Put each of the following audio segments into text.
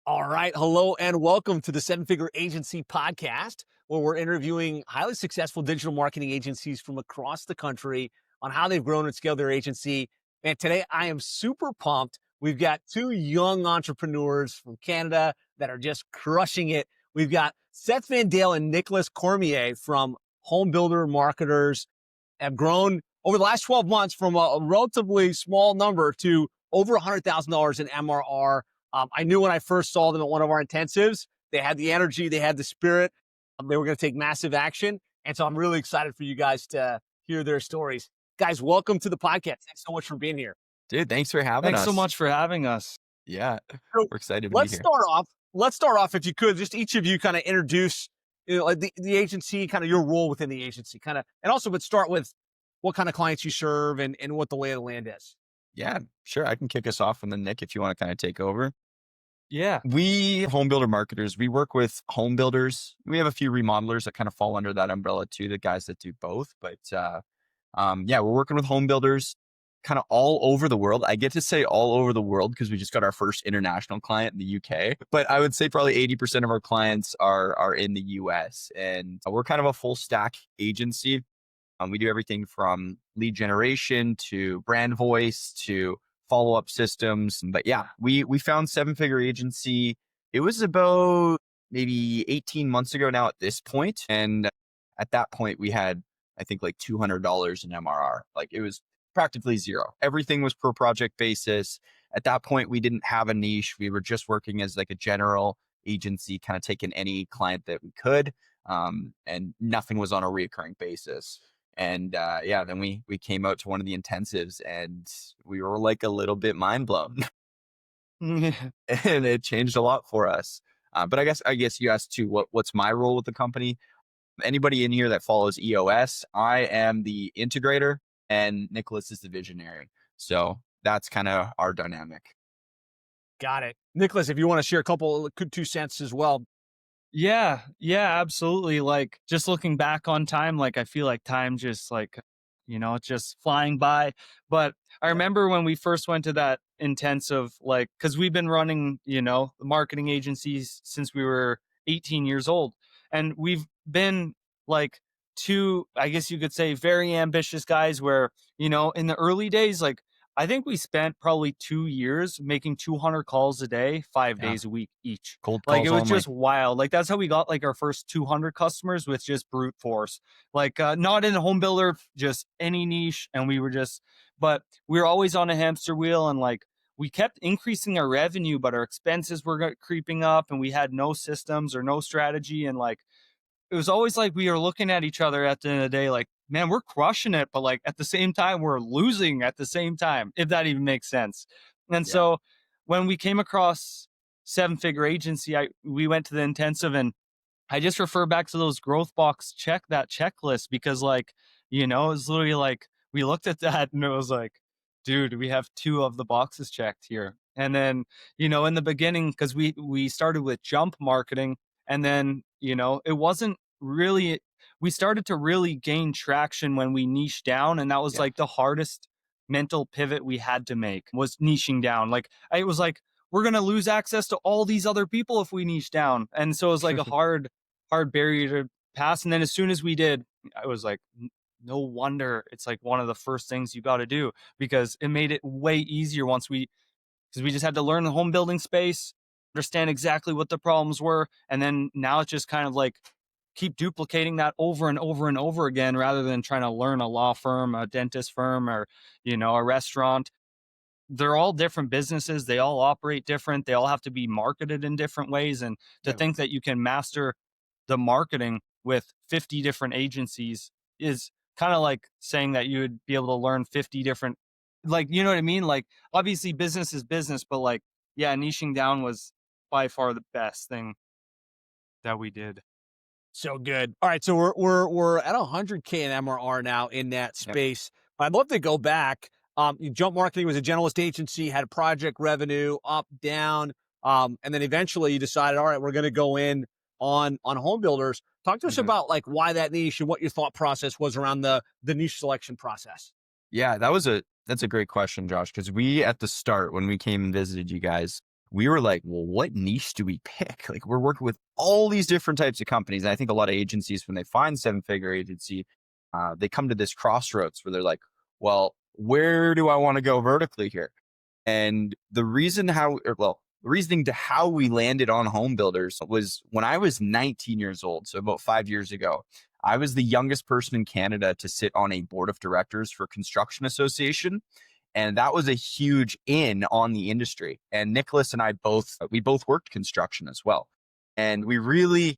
All right. Hello and welcome to the Seven Figure Agency podcast, where we're interviewing highly successful digital marketing agencies from across the country on how they've grown and scaled their agency. And today I am super pumped. We've got two young entrepreneurs from Canada that are just crushing it. We've got Seth VanDaele and Nicholas Cormier from Home Builder Marketers, have grown over the last 12 months from a relatively small number to over $100,000 in MRR. I knew when I first saw them at one of our intensives, they had the energy, they had the spirit, they were going to take massive action. And so I'm really excited for you guys to hear their stories. Guys, welcome to the podcast. Thanks so much for being here. Dude, thanks for having us. Thanks so much for having us. Yeah, So we're excited to be let's here. start off if you could, just each of you kind of introduce like the agency, kind of your role within the agency, kind of, and also but start with what kind of clients you serve and what the lay of the land is. Yeah, sure. I can kick us off, and then Nick, if you want to kind of take over. Yeah. We home builder marketers, we work with home builders. We have a few remodelers that kind of fall under that umbrella too, the guys that do both. But yeah, we're working with home builders kind of all over the world. I get to say all over the world because we just got our first international client in the UK. But I would say probably 80% of our clients are in the US. And we're kind of a full stack agency. We do everything from lead generation to brand voice to follow-up systems. But yeah, we found Seven Figure Agency. It was about maybe 18 months ago now at this point. And at that point, we had, I think, like $200 in MRR. Like it was practically zero. Everything was per project basis. At that point, we didn't have a niche. We were just working as like a general agency, kind of taking any client that we could. And nothing was on a reoccurring basis. And yeah, then we came out to one of the intensives and we were like a little bit mind blown. And it changed a lot for us. But I guess you asked too, what's my role with the company? Anybody in here that follows EOS, I am the integrator and Nicholas is the visionary. So that's kind of our dynamic. Got it. Nicholas, if you want to share a couple 2 cents as well. Yeah, absolutely. Like just looking back on time, like I feel like time just like, it's just flying by. But I remember when we first went to that intensive, like, cause we've been running, the marketing agencies since we were 18 years old. And we've been like two, I guess you could say, very ambitious guys where, in the early days, like, I think we spent probably 2 years making 200 calls a day, 5 days a week each. Cold Like calls it was only. just wild. Like that's how we got like our first 200 customers with just brute force. Like not in a home builder, just any niche. And but we were always on a hamster wheel and like we kept increasing our revenue, but our expenses were creeping up and we had no systems or no strategy. And like, it was always like we were looking at each other at the end of the day, like, man, we're crushing it, but like at the same time, we're losing at the same time, if that even makes sense. And so when we came across Seven Figure Agency, we went to the intensive and I just refer back to those growth box checklist because like, it was literally like, we looked at that and it was like, dude, we have 2 of the boxes checked here. And then, in the beginning, because we started with jump marketing and then, it wasn't really, we started to really gain traction when we niched down. And that was like the hardest mental pivot we had to make was niching down. Like it was like, we're going to lose access to all these other people if we niche down. And so it was like a hard barrier to pass. And then as soon as we did, I was like, no wonder it's like one of the first things you got to do because it made it way easier because we just had to learn the home building space, understand exactly what the problems were. And then now it's just kind of like keep duplicating that over and over and over again, rather than trying to learn a law firm, a dentist firm, or, a restaurant. They're all different businesses. They all operate different. They all have to be marketed in different ways. And to think that you can master the marketing with 50 different agencies is kind of like saying that you would be able to learn 50 different, like, you know what I mean? Like obviously business is business, but like, yeah, niching down was by far the best thing that we did. So good. All right. So we're at 100K in MRR now in that space. I'd love to go back. Jump Marketing was a generalist agency, had project revenue up, down. And then eventually you decided, all right, we're going to go in on home builders. Talk to us about like why that niche and what your thought process was around the niche selection process. Yeah, that's a great question, Josh, because we, at the start, when we came and visited you guys, we were like, well, what niche do we pick? Like, we're working with all these different types of companies. And I think a lot of agencies, when they find seven-figure agency, they come to this crossroads where they're like, well, where do I want to go vertically here? And the reason the reasoning to how we landed on home builders was when I was 19 years old. So about 5 years ago, I was the youngest person in Canada to sit on a board of directors for a construction association. And that was a huge in on the industry. And Nicholas and I both worked construction as well. And we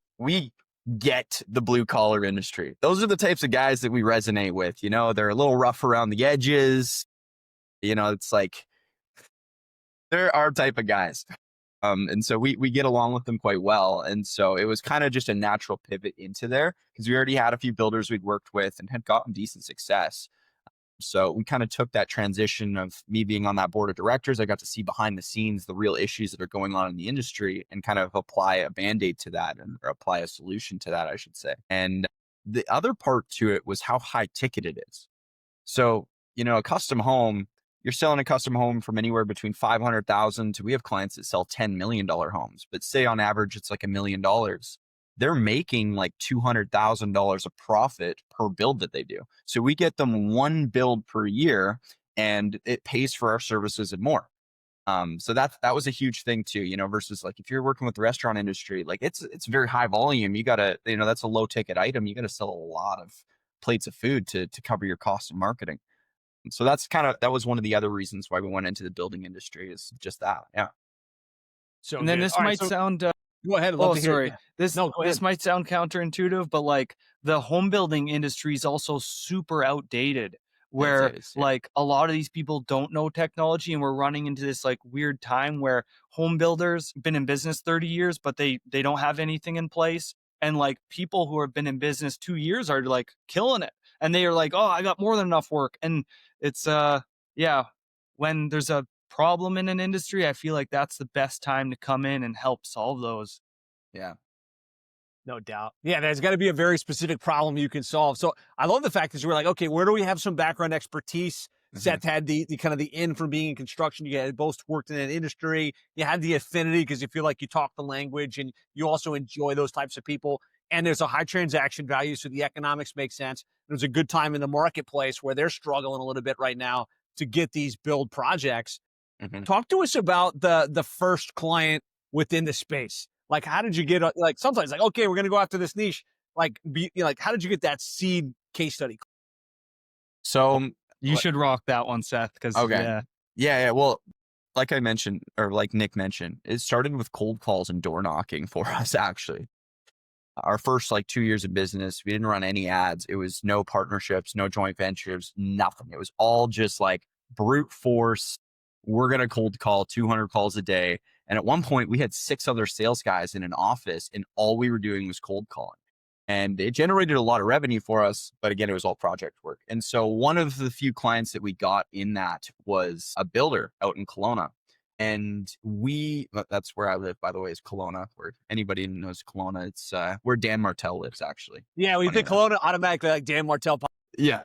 get the blue collar industry. Those are the types of guys that we resonate with. You know, they're a little rough around the edges. You know, it's like, they're our type of guys. And so we get along with them quite well. And so it was kind of just a natural pivot into there because we already had a few builders we'd worked with and had gotten decent success. So we kind of took that transition of me being on that board of directors. I got to see behind the scenes the real issues that are going on in the industry and kind of apply a band-aid to that or apply a solution to that, I should say. And the other part to it was how high ticket it is. So, you know, a custom home, you're selling a custom home from anywhere between 500,000 to, we have clients that sell $10 million homes, but say on average, it's like $1 million. They're making like $200,000 of profit per build that they do. So we get them one build per year and it pays for our services and more. So that was a huge thing too, you know, versus like if you're working with the restaurant industry, like it's very high volume. You gotta, you know, that's a low ticket item. You gotta sell a lot of plates of food to cover your costs of marketing. So that was one of the other reasons why we went into the building industry, is just that. Yeah. So And then good. this All right, might so sound go ahead. I'd love to hear it. sorry. Yeah. This No, go this ahead. might sound counterintuitive, but like the home building industry is also super outdated. Where It is, yeah. like a lot of these people don't know technology, and we're running into this like weird time where home builders been in business 30 years, but they don't have anything in place. And like people who have been in business 2 years are like killing it. And they are like, oh, I got more than enough work. And it's yeah, when there's a problem in an industry, I feel like that's the best time to come in and help solve those. Yeah. No doubt. Yeah, there's got to be a very specific problem you can solve. So I love the fact that you were like, okay, where do we have some background expertise? Mhm. Seth had the kind of the in from being in construction. You had both worked in an industry. You had the affinity because you feel like you talk the language and you also enjoy those types of people. And there's a high transaction value, so the economics make sense. There's a good time in the marketplace where they're struggling a little bit right now to get these build projects. Mhm. Talk to us about the first client within the space. Like, how did you get, like, sometimes like, okay, we're going to go after this niche. Like, like, how did you get that seed case study? So, You should rock that one, Seth, because okay. Yeah. Well, like I mentioned, or like Nick mentioned, it started with cold calls and door knocking for us, actually. Our first like 2 years of business, we didn't run any ads. It was no partnerships, no joint ventures, nothing. It was all just like brute force. We're going to cold call 200 calls a day. And at one point, we had 6 other sales guys in an office, and all we were doing was cold calling. And it generated a lot of revenue for us. But again, it was all project work. And so one of the few clients that we got in that was a builder out in Kelowna. And that's where I live, by the way, is Kelowna, where anybody knows Kelowna. It's where Dan Martell lives, actually. Yeah, we think Kelowna automatically like Dan Martell. Yeah.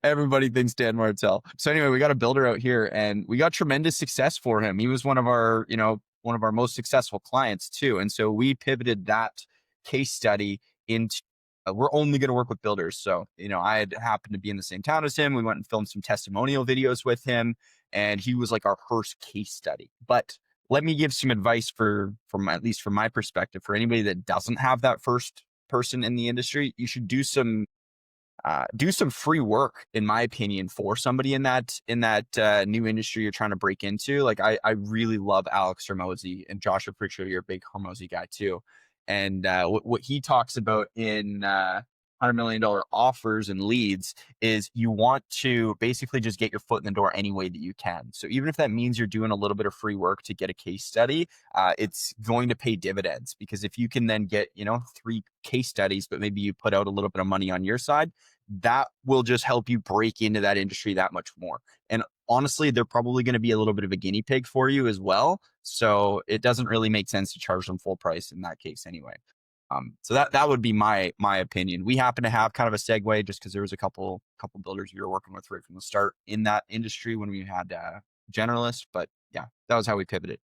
Everybody thinks Dan Martell. So anyway, we got a builder out here and we got tremendous success for him. He was one of our most successful clients too. And so we pivoted that case study into, we're only going to work with builders. So, I had happened to be in the same town as him. We went and filmed some testimonial videos with him, and he was like our first case study. But let me give some advice at least from my perspective, for anybody that doesn't have that first person in the industry. You should do some free work, in my opinion, for somebody in that new industry you're trying to break into. Like I really love Alex Hermosi, and Joshua Pritchard, you're a big Hermosi guy too. And what he talks about in $100 million offers and leads is you want to basically just get your foot in the door any way that you can. So even if that means you're doing a little bit of free work to get a case study, it's going to pay dividends, because if you can then get 3 case studies, but maybe you put out a little bit of money on your side, that will just help you break into that industry that much more. And honestly, they're probably going to be a little bit of a guinea pig for you as well. So it doesn't really make sense to charge them full price in that case anyway. So that would be my opinion. We happen to have kind of a segue just because there was a couple builders we were working with right from the start in that industry when we had generalists. But yeah, that was how we pivoted.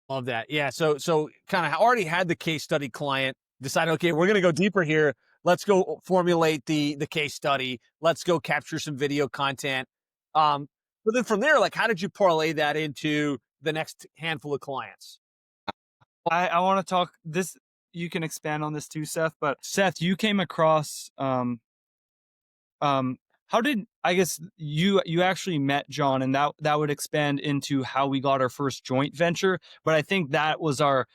Love that. Yeah. So kind of already had the case study client, decided, okay, we're going to go deeper here. Let's go formulate the case study. Let's go capture some video content. But then from there, like, how did you parlay that into the next handful of clients? I want to talk this. You can expand on this too, Seth. But Seth, you came across how did, I guess you actually met John, and that would expand into how we got our first joint venture. But I think that was our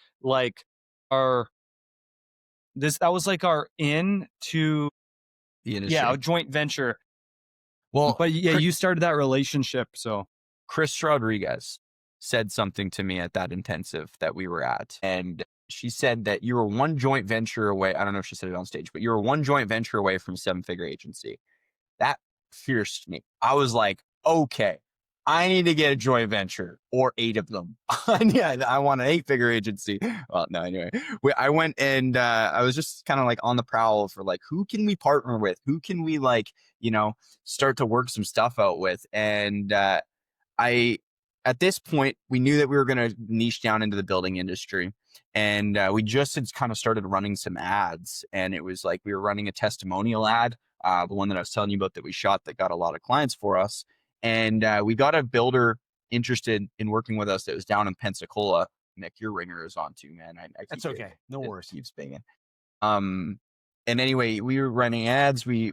that was like our in to The industry. a joint venture. Well, But yeah, you started that relationship. So Chris Rodriguez said something to me at that intensive that we were at. And she said that you were one joint venture away. I don't know if she said it on stage, but you were one joint venture away from a 7-figure agency. That pierced me. I was like, okay, I need to get a joint venture or 8 of them. Yeah, I want an 8-figure agency. Well, no, anyway, I went and I was just kind of like on the prowl for like, who can we partner with? Who can we like, start to work some stuff out with? And at this point, we knew that we were going to niche down into the building industry. And we just had kind of started running some ads. And it was like we were running a testimonial ad, the one that I was telling you about that we shot that got a lot of clients for us. And we got a builder interested in working with us that was down in Pensacola. Nick, your ringer is on too, man. That's okay. No worries. Keeps banging. And anyway, we were running ads. We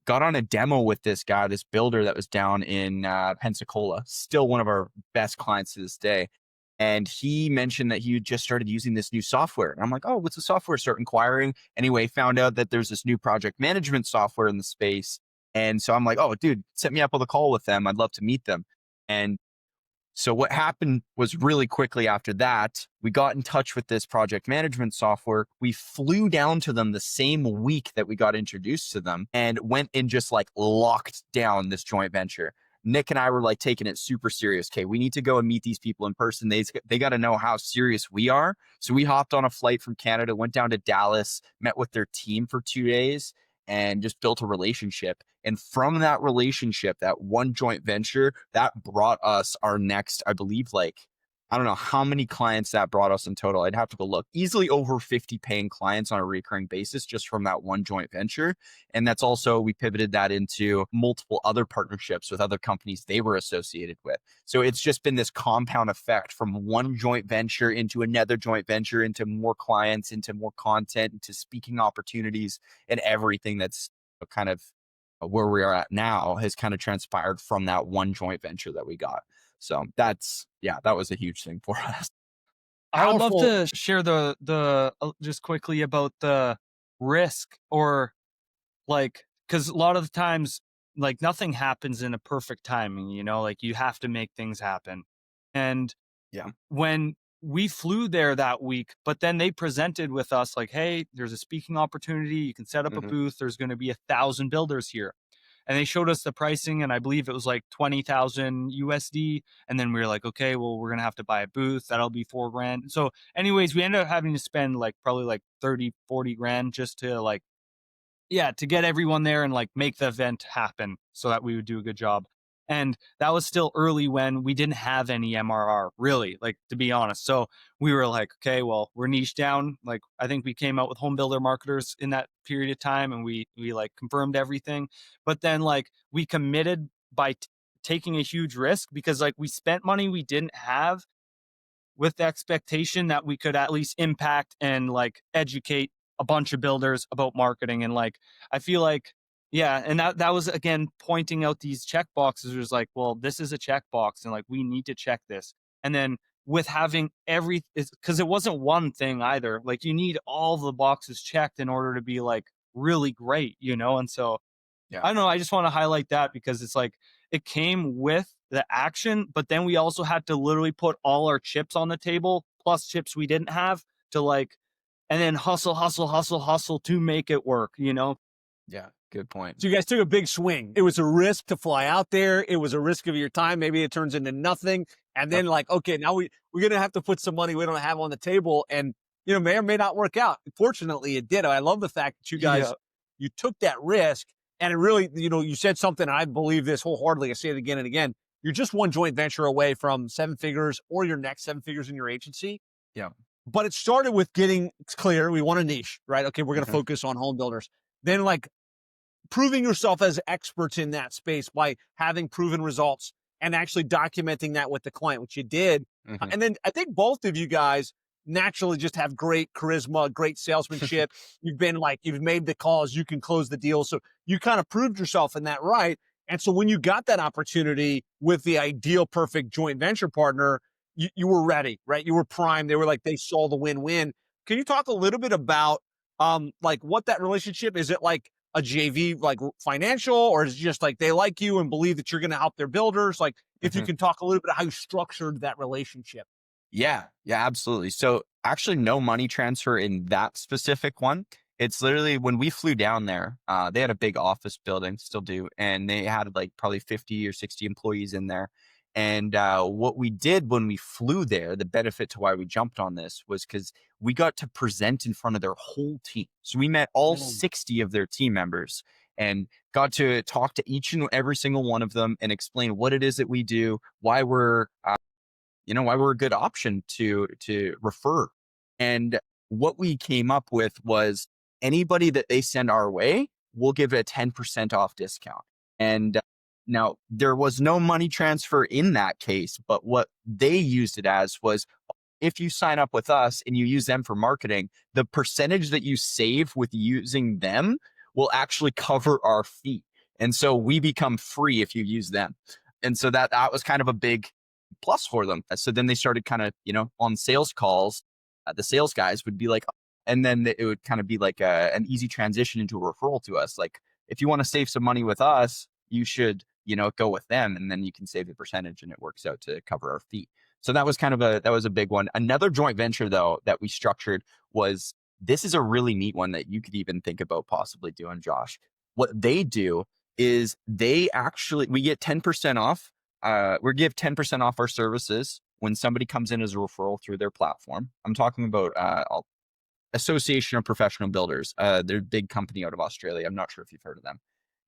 got on a demo with this guy, this builder that was down in Pensacola, still one of our best clients to this day. And he mentioned that he had just started using this new software. And I'm like, oh, what's the software? Start inquiring. Anyway, found out that there's this new project management software in the space. And so I'm like, oh, dude, set me up with a call with them. I'd love to meet them. And so what happened was really quickly after that, we got in touch with this project management software. We flew down to them the same week that we got introduced to them and went and just like locked down this joint venture. Nick and I were like taking it super serious. Okay, we need to go and meet these people in person. They got to know how serious we are. So we hopped on a flight from Canada, went down to Dallas, met with their team for 2 days, and just built a relationship. And from that relationship, that one joint venture, that brought us our next, I believe, like, I don't know how many clients that brought us in total. I'd have to go look. Easily over 50 paying clients on a recurring basis just from that one joint venture. And that's also, we pivoted that into multiple other partnerships with other companies they were associated with. So it's just been this compound effect from one joint venture into another joint venture, into more clients, into more content, into speaking opportunities, and everything that's kind of where we are at now has kind of transpired from that one joint venture that we got. So that was a huge thing for us. I would love to share the just quickly about the risk, or like, because a lot of the times, like, nothing happens in a perfect timing, like you have to make things happen. And when we flew there that week, but then they presented with us like, hey, there's a speaking opportunity. You can set up a booth. There's going to be 1,000 builders here. And they showed us the pricing, and I believe it was like 20,000 USD. And then we were like, okay, well, we're going to have to buy a booth. That'll be $4,000. So anyways, we ended up having to spend like probably like 30, 40 grand just to like, to get everyone there and like make the event happen so that we would do a good job. And that was still early when we didn't have any MRR, really, like, to be honest. So we were like, okay, well, we're niche down. Like, I think we came out with home builder marketers in that period of time, and we like confirmed everything. But then like we committed by taking a huge risk, because like we spent money we didn't have with the expectation that we could at least impact and like educate a bunch of builders about marketing. And like, I feel like, and that was, again, pointing out these check boxes. It was like, well, this is a check box, and like, we need to check this. And then with having because it wasn't one thing either. Like, you need all the boxes checked in order to be like really great, And so, I don't know. I just want to highlight that, because it's like, it came with the action, but then we also had to literally put all our chips on the table, plus chips we didn't have, to like, and then hustle to make it work, Yeah, good point. So you guys took a big swing. It was a risk to fly out there. It was a risk of your time. Maybe it turns into nothing. And then like, okay, now we're going to have to put some money we don't have on the table, and, may or may not work out. Fortunately, it did. I love the fact that you guys, you took that risk, and it really, you said something, and I believe this wholeheartedly. I say it again and again. you're just one joint venture away from 7 figures or your next 7 figures in your agency. Yeah. But it started with getting clear. We want a niche, right? Okay, we're going to Mhm. focus on home builders. Then like proving yourself as experts in that space by having proven results and actually documenting that with the client, which you did. Mhm. And then I think both of you guys naturally just have great charisma, great salesmanship. You've made the calls, you can close the deal. So you kind of proved yourself in that, right? And so when you got that opportunity with the ideal perfect joint venture partner, you were ready, right? You were primed. They saw the win-win. Can you talk a little bit about like what that relationship is? It like a JV, like financial, or is it just like they like you and believe that you're going to help their builders? Like if you Mhm. can talk a little bit of how you structured that relationship. Yeah, absolutely. So actually no money transfer in that specific one. It's literally when we flew down there, they had a big office building, still do, and they had like probably 50 or 60 employees in there. And what we did when we flew there, the benefit to why we jumped on this was because we got to present in front of their whole team. So we met all 60 of their team members and got to talk to each and every single one of them and explain what it is that we do, why we're why we're a good option to refer. And what we came up with was anybody that they send our way, we'll give a 10% off discount. And now there was no money transfer in that case, but what they used it as was if you sign up with us and you use them for marketing, the percentage that you save with using them will actually cover our fee. And so we become free if you use them. And so that was kind of a big plus for them. So then they started kind of, on sales calls, the sales guys would be like, and then it would kind of be like an easy transition into a referral to us. Like, if you want to save some money with us, you should, go with them, and then you can save the percentage and it works out to cover our fee. So that was a big one. Another joint venture though, that we structured was, this is a really neat one that you could even think about possibly doing, Josh. What they do is we get 10% off. We give 10% off our services when somebody comes in as a referral through their platform. I'm talking about Association of Professional Builders. They're a big company out of Australia. I'm not sure if you've heard of them.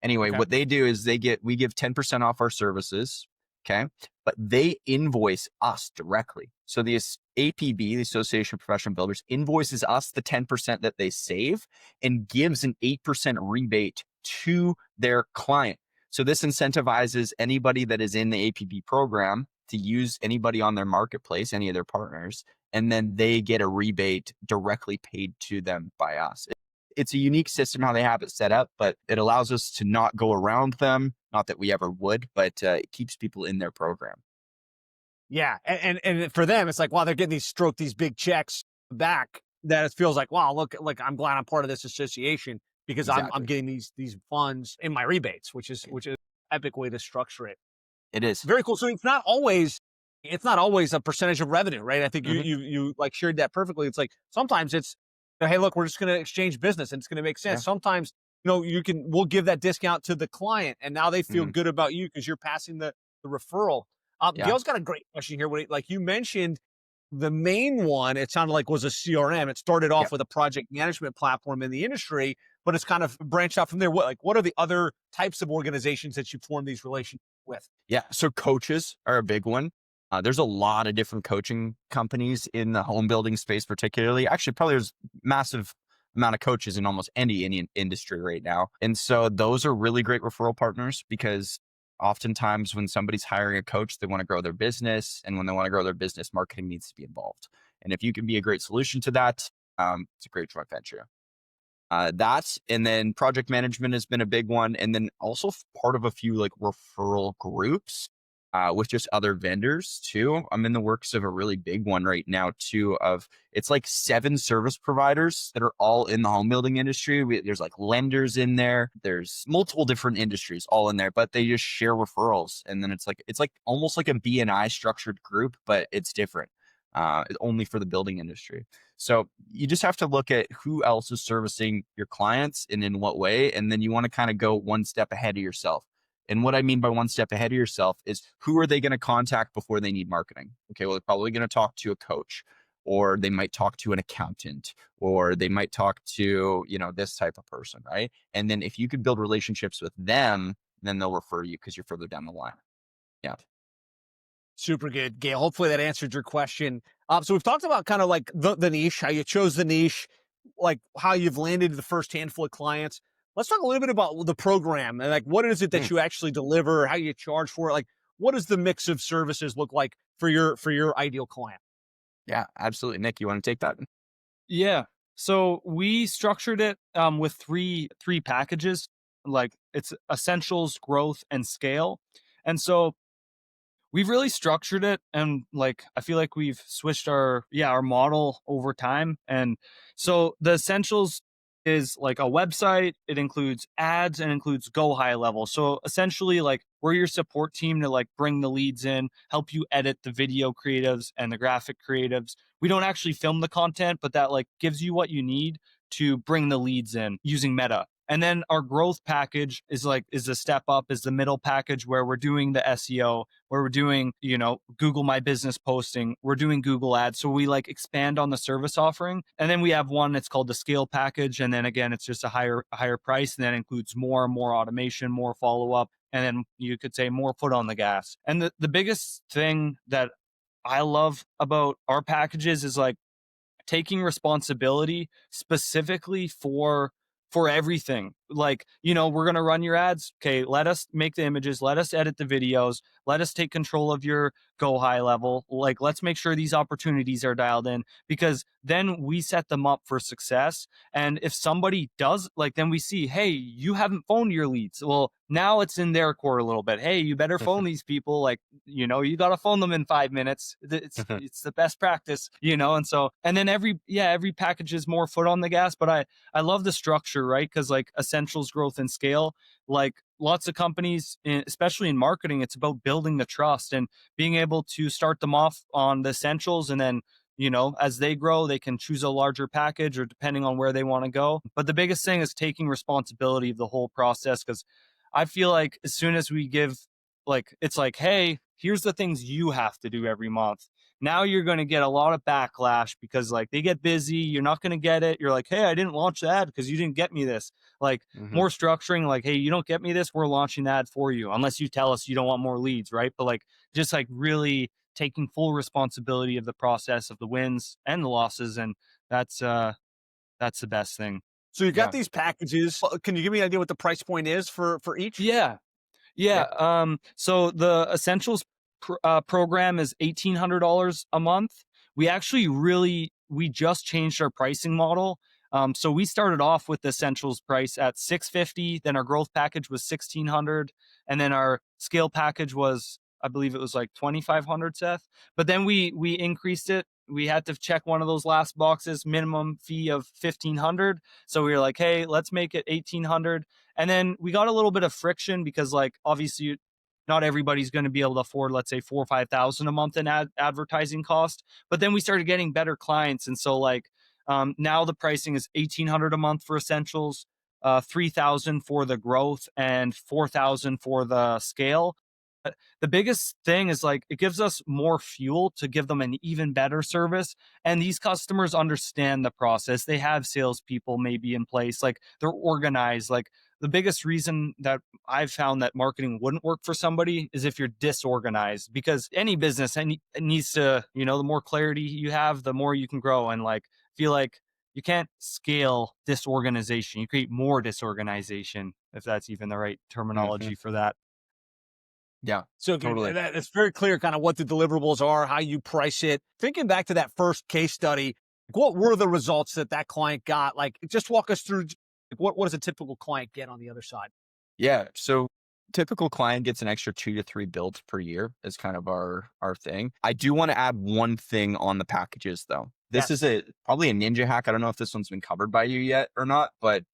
Anyway, Okay. what they do is we give 10% off our services. Okay. But they invoice us directly. So the APB, the Association of Professional Builders, invoices us the 10% that they save and gives an 8% rebate to their client. So this incentivizes anybody that is in the APB program to use anybody on their marketplace, any of their partners, and then they get a rebate directly paid to them by us. It's a unique system how they have it set up, but it allows us to not go around them. Not that we ever would, but it keeps people in their program. Yeah. And for them, it's like, wow, they're getting these big checks back that it feels like, wow, look, like I'm glad I'm part of this association because I'm Exactly. getting these funds in my rebates, which is an epic way to structure it. It is. Very cool. So it's not always a percentage of revenue, right? I think Mhm. you like shared that perfectly. It's like sometimes it's, hey, look, we're just going to exchange business and it's going to make sense. Yeah. Sometimes, we'll give that discount to the client and now they feel Mhm. good about you because you're passing the referral. Yeah. Gail's got a great question here. Like you mentioned, the main one, it sounded like was a CRM. It started off Yep. with a project management platform in the industry, but it's kind of branched out from there. What are the other types of organizations that you form these relationships with? Yeah. So coaches are a big one. There's a lot of different coaching companies in the home building space, particularly. Actually, probably there's massive amount of coaches in almost any industry right now. And so those are really great referral partners because oftentimes when somebody's hiring a coach, they want to grow their business. And when they want to grow their business, marketing needs to be involved. And if you can be a great solution to that, it's a great joint venture. And then project management has been a big one. And then also part of a few like referral groups with just other vendors too. I'm in the works of a really big one right now too it's like 7 service providers that are all in the home building industry. There's like lenders in there. There's multiple different industries all in there, but they just share referrals. And then it's like almost like a BNI structured group, but it's different. Only for the building industry. So you just have to look at who else is servicing your clients and in what way. And then you want to kind of go one step ahead of yourself. And what I mean by one step ahead of yourself is who are they going to contact before they need marketing? Okay, well, they're probably going to talk to a coach, or they might talk to an accountant, or they might talk to, this type of person, right? And then if you could build relationships with them, then they'll refer you because you're further down the line. Yeah. Super good, Gail. Hopefully that answered your question. So we've talked about kind of like the niche, how you chose the niche, like how you've landed the first handful of clients. Let's talk a little bit about the program and like what is it that you actually deliver, how you charge for it, like what does the mix of services look like for your ideal client? Yeah, absolutely. Nick, you want to take that? Yeah. So we structured it with three packages. Like it's essentials, growth, and scale. And so we've really structured it, and like I feel like we've switched our model over time. And so the essentials is like a website, it includes ads, and includes go high level. So essentially like we're your support team to like bring the leads in, help you edit the video creatives and the graphic creatives. We don't actually film the content, but that like gives you what you need to bring the leads in using Meta. And then our growth package is a step up, is the middle package where we're doing the SEO, where we're doing, Google My Business posting, we're doing Google ads. So we like expand on the service offering. And then we have one that's called the scale package. And then again, it's just a higher price. And that includes more automation, more follow-up. And then you could say more foot on the gas. And the biggest thing that I love about our packages is like taking responsibility specifically for everything. Like, we're going to run your ads. Okay, let us make the images, let us edit the videos, let us take control of your go high level. Like, let's make sure these opportunities are dialed in, because then we set them up for success. And if somebody does, like, then we see, hey, you haven't phoned your leads. Well, now it's in their court a little bit. Hey, you better phone these people. Like, you got to phone them in 5 minutes. It's the best practice, and so, and then every package is more foot on the gas. But I love the structure, right? Because like essentials, growth, and scale, like lots of companies, especially in marketing, it's about building the trust and being able to start them off on the essentials. And then, as they grow, they can choose a larger package or depending on where they want to go. But the biggest thing is taking responsibility of the whole process. Because I feel like as soon as we give, like, it's like, hey, here's the things you have to do every month. Now you're going to get a lot of backlash because like they get busy. You're not going to get it. You're like, hey, I didn't launch the ad because you didn't get me this. Like more structuring, like, hey, you don't get me this, we're launching the ad for you, unless you tell us you don't want more leads, right? But like just like really taking full responsibility of the process, of the wins and the losses. And that's the best thing. So you got these packages. Can you give me an idea what the price point is for each? Yeah. So the essentials program is $1,800 a month. We just changed our pricing model. So we started off with the essentials price at $650. Then our growth package was $1,600, and then our scale package was, I believe it was like $2,500, Seth. But then we increased it. We had to check one of those last boxes, minimum fee of $1,500. So we were like, hey, let's make it $1,800. And then we got a little bit of friction because, like, obviously, not everybody's going to be able to afford, let's say, 4,000 or 5,000 a month in advertising cost. But then we started getting better clients, and so like now the pricing is $1,800 a month for essentials, $3,000 for the growth, and $4,000 for the scale. But the biggest thing is like it gives us more fuel to give them an even better service. And these customers understand the process. They have salespeople maybe in place, like they're organized. Like the biggest reason that I've found that marketing wouldn't work for somebody is if you're disorganized, because any business needs to, the more clarity you have, the more you can grow. And like, feel like you can't scale disorganization. You create more disorganization, if that's even the right terminology for that. Yeah. So Totally. it's very clear kind of what the deliverables are, how you price it. Thinking back to that first case study, what were the results that client got? Like, just walk us through what does a typical client get on the other side? Yeah. So typical client gets an extra 2 to 3 builds per year is kind of our thing. I do want to add one thing on the packages though. This is probably a ninja hack. I don't know if this one's been covered by you yet or not, but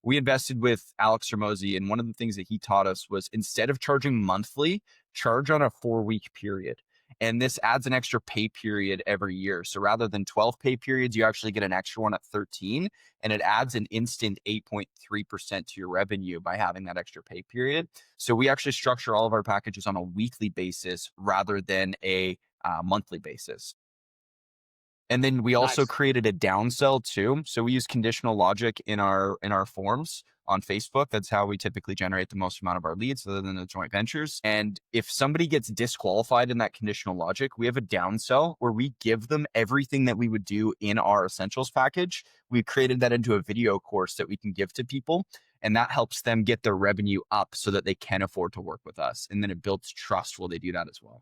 we invested with Alex Hermosi, and one of the things that he taught us was instead of charging monthly, charge on a 4-week period. And this adds an extra pay period every year. So rather than 12 pay periods, you actually get an extra one at 13, and it adds an instant 8.3% to your revenue by having that extra pay period. So we actually structure all of our packages on a weekly basis rather than a monthly basis. And then we also Nice. created a downsell too. So we use conditional logic in our forms on Facebook. That's how we typically generate the most amount of our leads other than the joint ventures. And if somebody gets disqualified in that conditional logic, we have a downsell where we give them everything that we would do in our essentials package. We created that into a video course that we can give to people. And that helps them get their revenue up so that they can afford to work with us. And then it builds trust while they do that as well.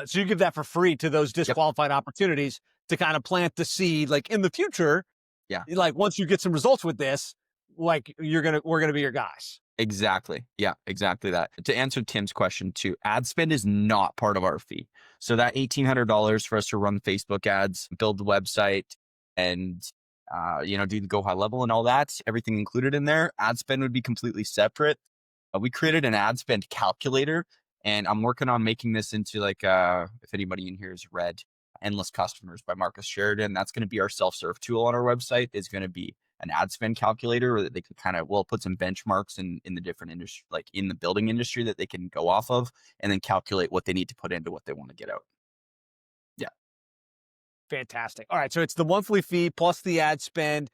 So you give that for free to those disqualified opportunities to kind of plant the seed, like in the future. Yeah. Like once you get some results with this, like we're gonna be your guys. Exactly. Yeah, exactly that. To answer Tim's question too, ad spend is not part of our fee. So that $1,800 for us to run Facebook ads, build the website, and do the go high level and all that, everything included in there, ad spend would be completely separate. We created an ad spend calculator, and I'm working on making this into like, if anybody in here has read Endless Customers by Marcus Sheridan, that's going to be our self-serve tool on our website. Is going to be an ad spend calculator where they can kind of, put some benchmarks in the different industry, like in the building industry that they can go off of, and then calculate what they need to put into what they want to get out. Yeah. Fantastic. All right. So it's the monthly fee plus the ad spend.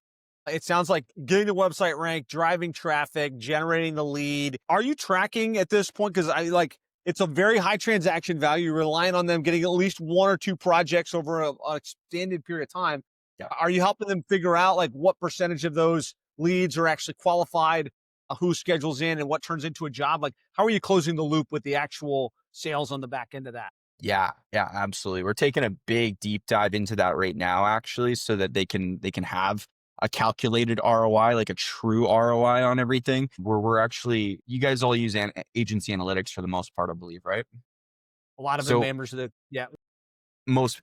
It sounds like getting the website ranked, driving traffic, generating the lead. Are you tracking at this point? Because it's a very high transaction value. You're relying on them getting at least one or two projects over an extended period of time. Yeah. Are you helping them figure out like what percentage of those leads are actually qualified, who schedules in, and what turns into a job? Like, how are you closing the loop with the actual sales on the back end of that? Yeah, absolutely. We're taking a big deep dive into that right now, actually, so that they can have a calculated ROI, like a true ROI on everything. Where we're actually, you guys all use agency analytics for the most part, I believe, right? A lot of the members of the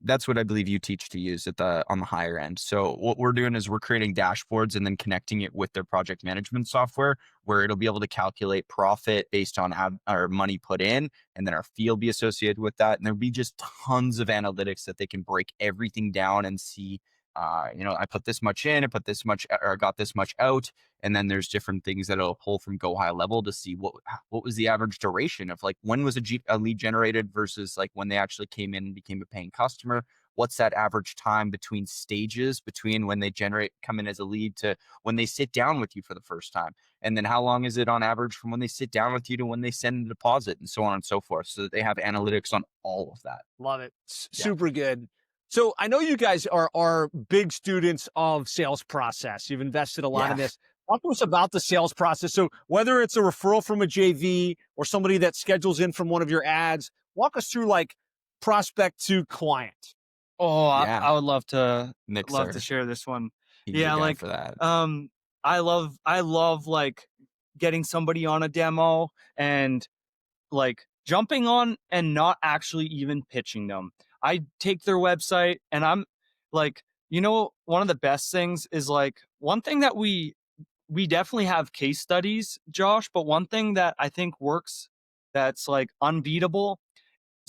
that's what I believe you teach to use on the higher end. So what we're doing is we're creating dashboards and then connecting it with their project management software, where it'll be able to calculate profit based on our money put in, and then our fee will be associated with that. And there'll be just tons of analytics that they can break everything down and see, I put this much in, I put this much, or I got this much out. And then there's different things that it'll pull from go high level to see what was the average duration of, like, when was a lead generated versus like when they actually came in and became a paying customer. What's that average time between stages, between when they come in as a lead to when they sit down with you for the first time? And then how long is it on average from when they sit down with you to when they send a deposit, and so on and so forth, so that they have analytics on all of that. Love it. Super good. So I know you guys are big students of sales process. You've invested a lot in this. Talk to us about the sales process. So whether it's a referral from a JV or somebody that schedules in from one of your ads, walk us through like prospect to client. Oh, I would love to to share this one. He's like for that. I love like getting somebody on a demo and like jumping on and not actually even pitching them. I take their website and I'm like, one of the best things is like, one thing that we definitely have case studies, Josh, but one thing that I think works that's like unbeatable,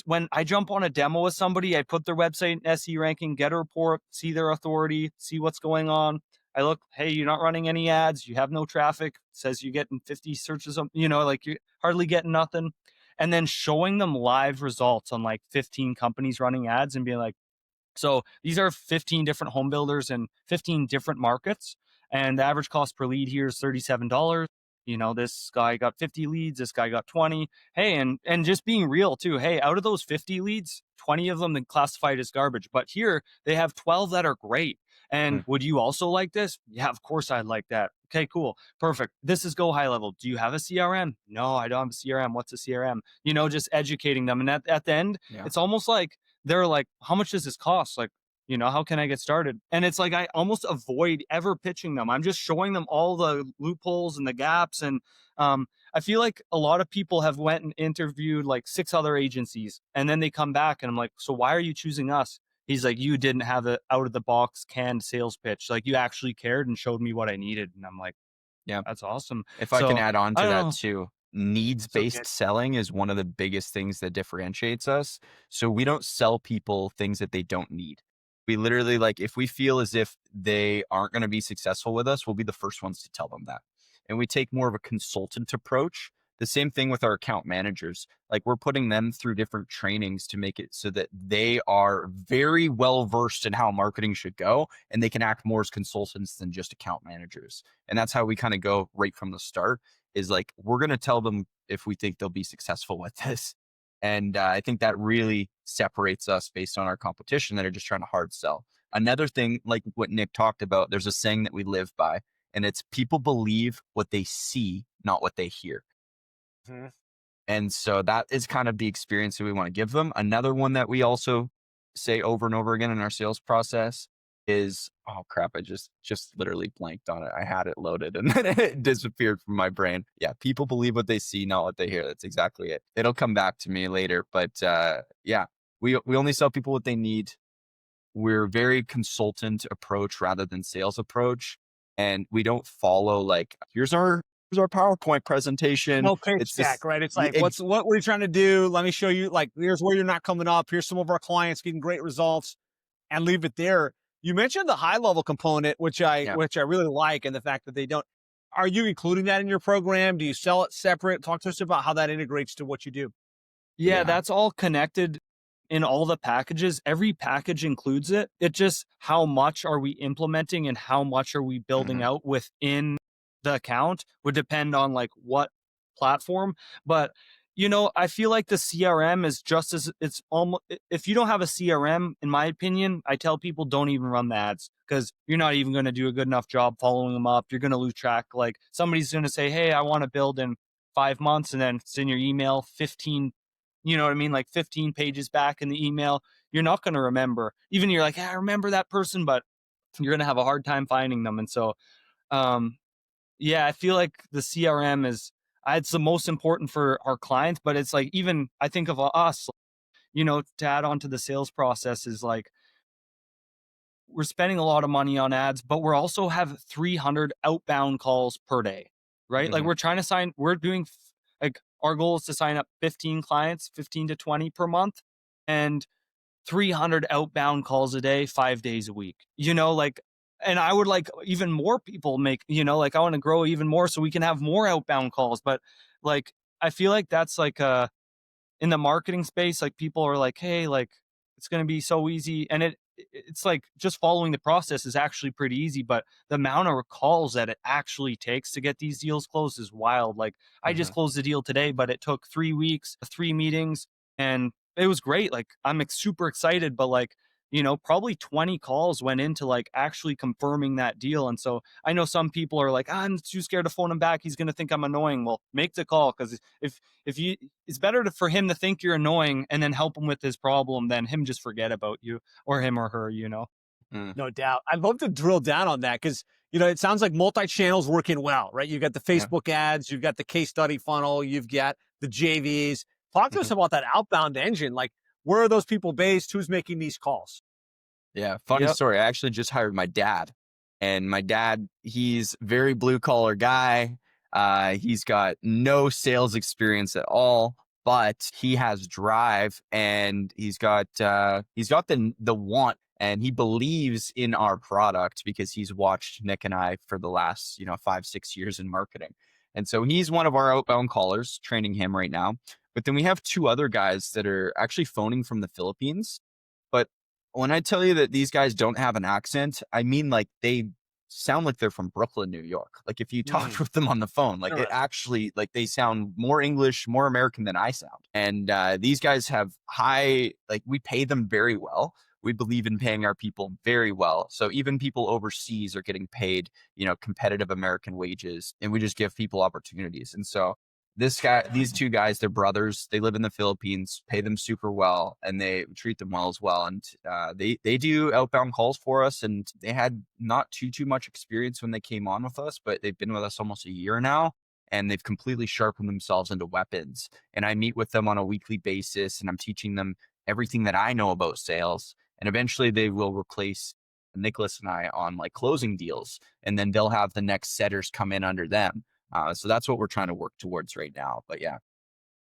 when I jump on a demo with somebody, I put their website in SE ranking, get a report, see their authority, see what's going on. I look, hey, you're not running any ads, you have no traffic, it says you're getting 50 searches, like you're hardly getting nothing. And then showing them live results on like 15 companies running ads and being like, so these are 15 different home builders in 15 different markets. And the average cost per lead here is $37. This guy got 50 leads, this guy got 20. Hey, and just being real too. Hey, out of those 50 leads, 20 of them then classified as garbage. But here they have 12 that are great. And would you also like this? Yeah, of course I'd like that. Okay, cool. Perfect. This is go high level. Do you have a CRM? No, I don't have a CRM. What's a CRM? Just educating them. And at the end, it's almost like they're like, how much does this cost? Like, how can I get started? And it's like, I almost avoid ever pitching them. I'm just showing them all the loopholes and the gaps. And I feel like a lot of people have went and interviewed like 6 other agencies, and then they come back and I'm like, so why are you choosing us? He's like, you didn't have an out of the box canned sales pitch. Like, you actually cared and showed me what I needed. And I'm like, yeah, that's awesome. If I can add on to that too, needs-based selling is one of the biggest things that differentiates us. So we don't sell people things that they don't need. We literally, like, if we feel as if they aren't going to be successful with us, we'll be the first ones to tell them that. And we take more of a consultant approach The same thing with our account managers. Like we're putting them through different trainings to make it so that they are very well versed in how marketing should go, and they can act more as consultants than just account managers. And that's how we kind of go right from the start, is like, we're going to tell them if we think they'll be successful with this. And I think that really separates us based on our competition that are just trying to hard sell. Another thing, like what Nick talked about, there's a saying that we live by, and it's people believe what they see, not what they hear. Mm-hmm. And so that is kind of the experience that we want to give them. Another one that we also say over and over again in our sales process is, oh crap, I just literally blanked on it. I had it loaded and then it disappeared from my brain. Yeah, people believe what they see, not what they hear. That's exactly it. It'll come back to me later, but yeah, we only sell people what they need. We're very consultant approach rather than sales approach, and we don't follow like, here's our PowerPoint presentation. No pitch It's deck, this, right? It's like, what are you trying to do? Let me show you, like, here's where you're not coming up. Here's some of our clients getting great results, and leave it there. You mentioned the high level component, which I really like, and the fact that they don't. Are you including that in your program? Do you sell it separate? Talk to us about how that integrates to what you do. Yeah, that's all connected in all the packages. Every package includes it. It just, how much are we implementing and how much are we building out within the account would depend on like what platform. But I feel like the CRM is just as, it's almost, if you don't have a CRM, in my opinion, I tell people don't even run the ads, because you're not even going to do a good enough job following them up. You're going to lose track. Like somebody's going to say, hey, I want to build in 5 months, and then it's in your email 15, you know what I mean? Like 15 pages back in the email. You're not going to remember. Even you're like, I remember that person, but you're going to have a hard time finding them. And so, yeah, I feel like the CRM is, it's the most important for our clients, but it's like, even I think of us, to add on to the sales process is like, we're spending a lot of money on ads, but we're also have 300 outbound calls per day, right? Like we're doing, like, our goal is to sign up 15 clients, 15 to 20 per month, and 300 outbound calls a day, 5 days a week, like, and I would like even more people make, like I want to grow even more so we can have more outbound calls. But like, I feel like that's like, in the marketing space, like people are like, hey, like it's going to be so easy. And it's like just following the process is actually pretty easy, but the amount of calls that it actually takes to get these deals closed is wild. Like I just closed the deal today, but it took 3 weeks, 3 meetings, and it was great. Like I'm super excited, but like, probably 20 calls went into like actually confirming that deal. And so I know some people are like, I'm too scared to phone him back, he's going to think I'm annoying. Well, make the call, because if you, it's better for him to think you're annoying and then help him with his problem than him just forget about you, or him or her. No doubt. I'd love to drill down on that, because it sounds like multi-channel's working well, right? You've got the Facebook ads, you've got the case study funnel, you've got the JVs. Talk to us about that outbound engine. Like, where are those people based? Who's making these calls? Yeah, funny story. I actually just hired my dad, and my dad, he's very blue collar guy. He's got no sales experience at all, but he has drive, and he's got the want, and he believes in our product because he's watched Nick and I for the last 5-6 years in marketing. And so he's one of our outbound callers, training him right now. But then we have 2 other guys that are actually phoning from the Philippines. But when I tell you that these guys don't have an accent, I mean, like, they sound like they're from Brooklyn, New York. Like if you talked with them on the phone, like it actually, like, they sound more English, more American than I sound. And these guys have we pay them very well. We believe in paying our people very well. So even people overseas are getting paid, competitive American wages, and we just give people opportunities. And so these 2 guys, they're brothers. They live in the Philippines, pay them super well, and they treat them well as well. And they do outbound calls for us, and they had not too much experience when they came on with us, but they've been with us almost a year now, and they've completely sharpened themselves into weapons. And I meet with them on a weekly basis, and I'm teaching them everything that I know about sales. And eventually they will replace Nicholas and I on like closing deals, and then they'll have the next setters come in under them. So that's what we're trying to work towards right now. But yeah.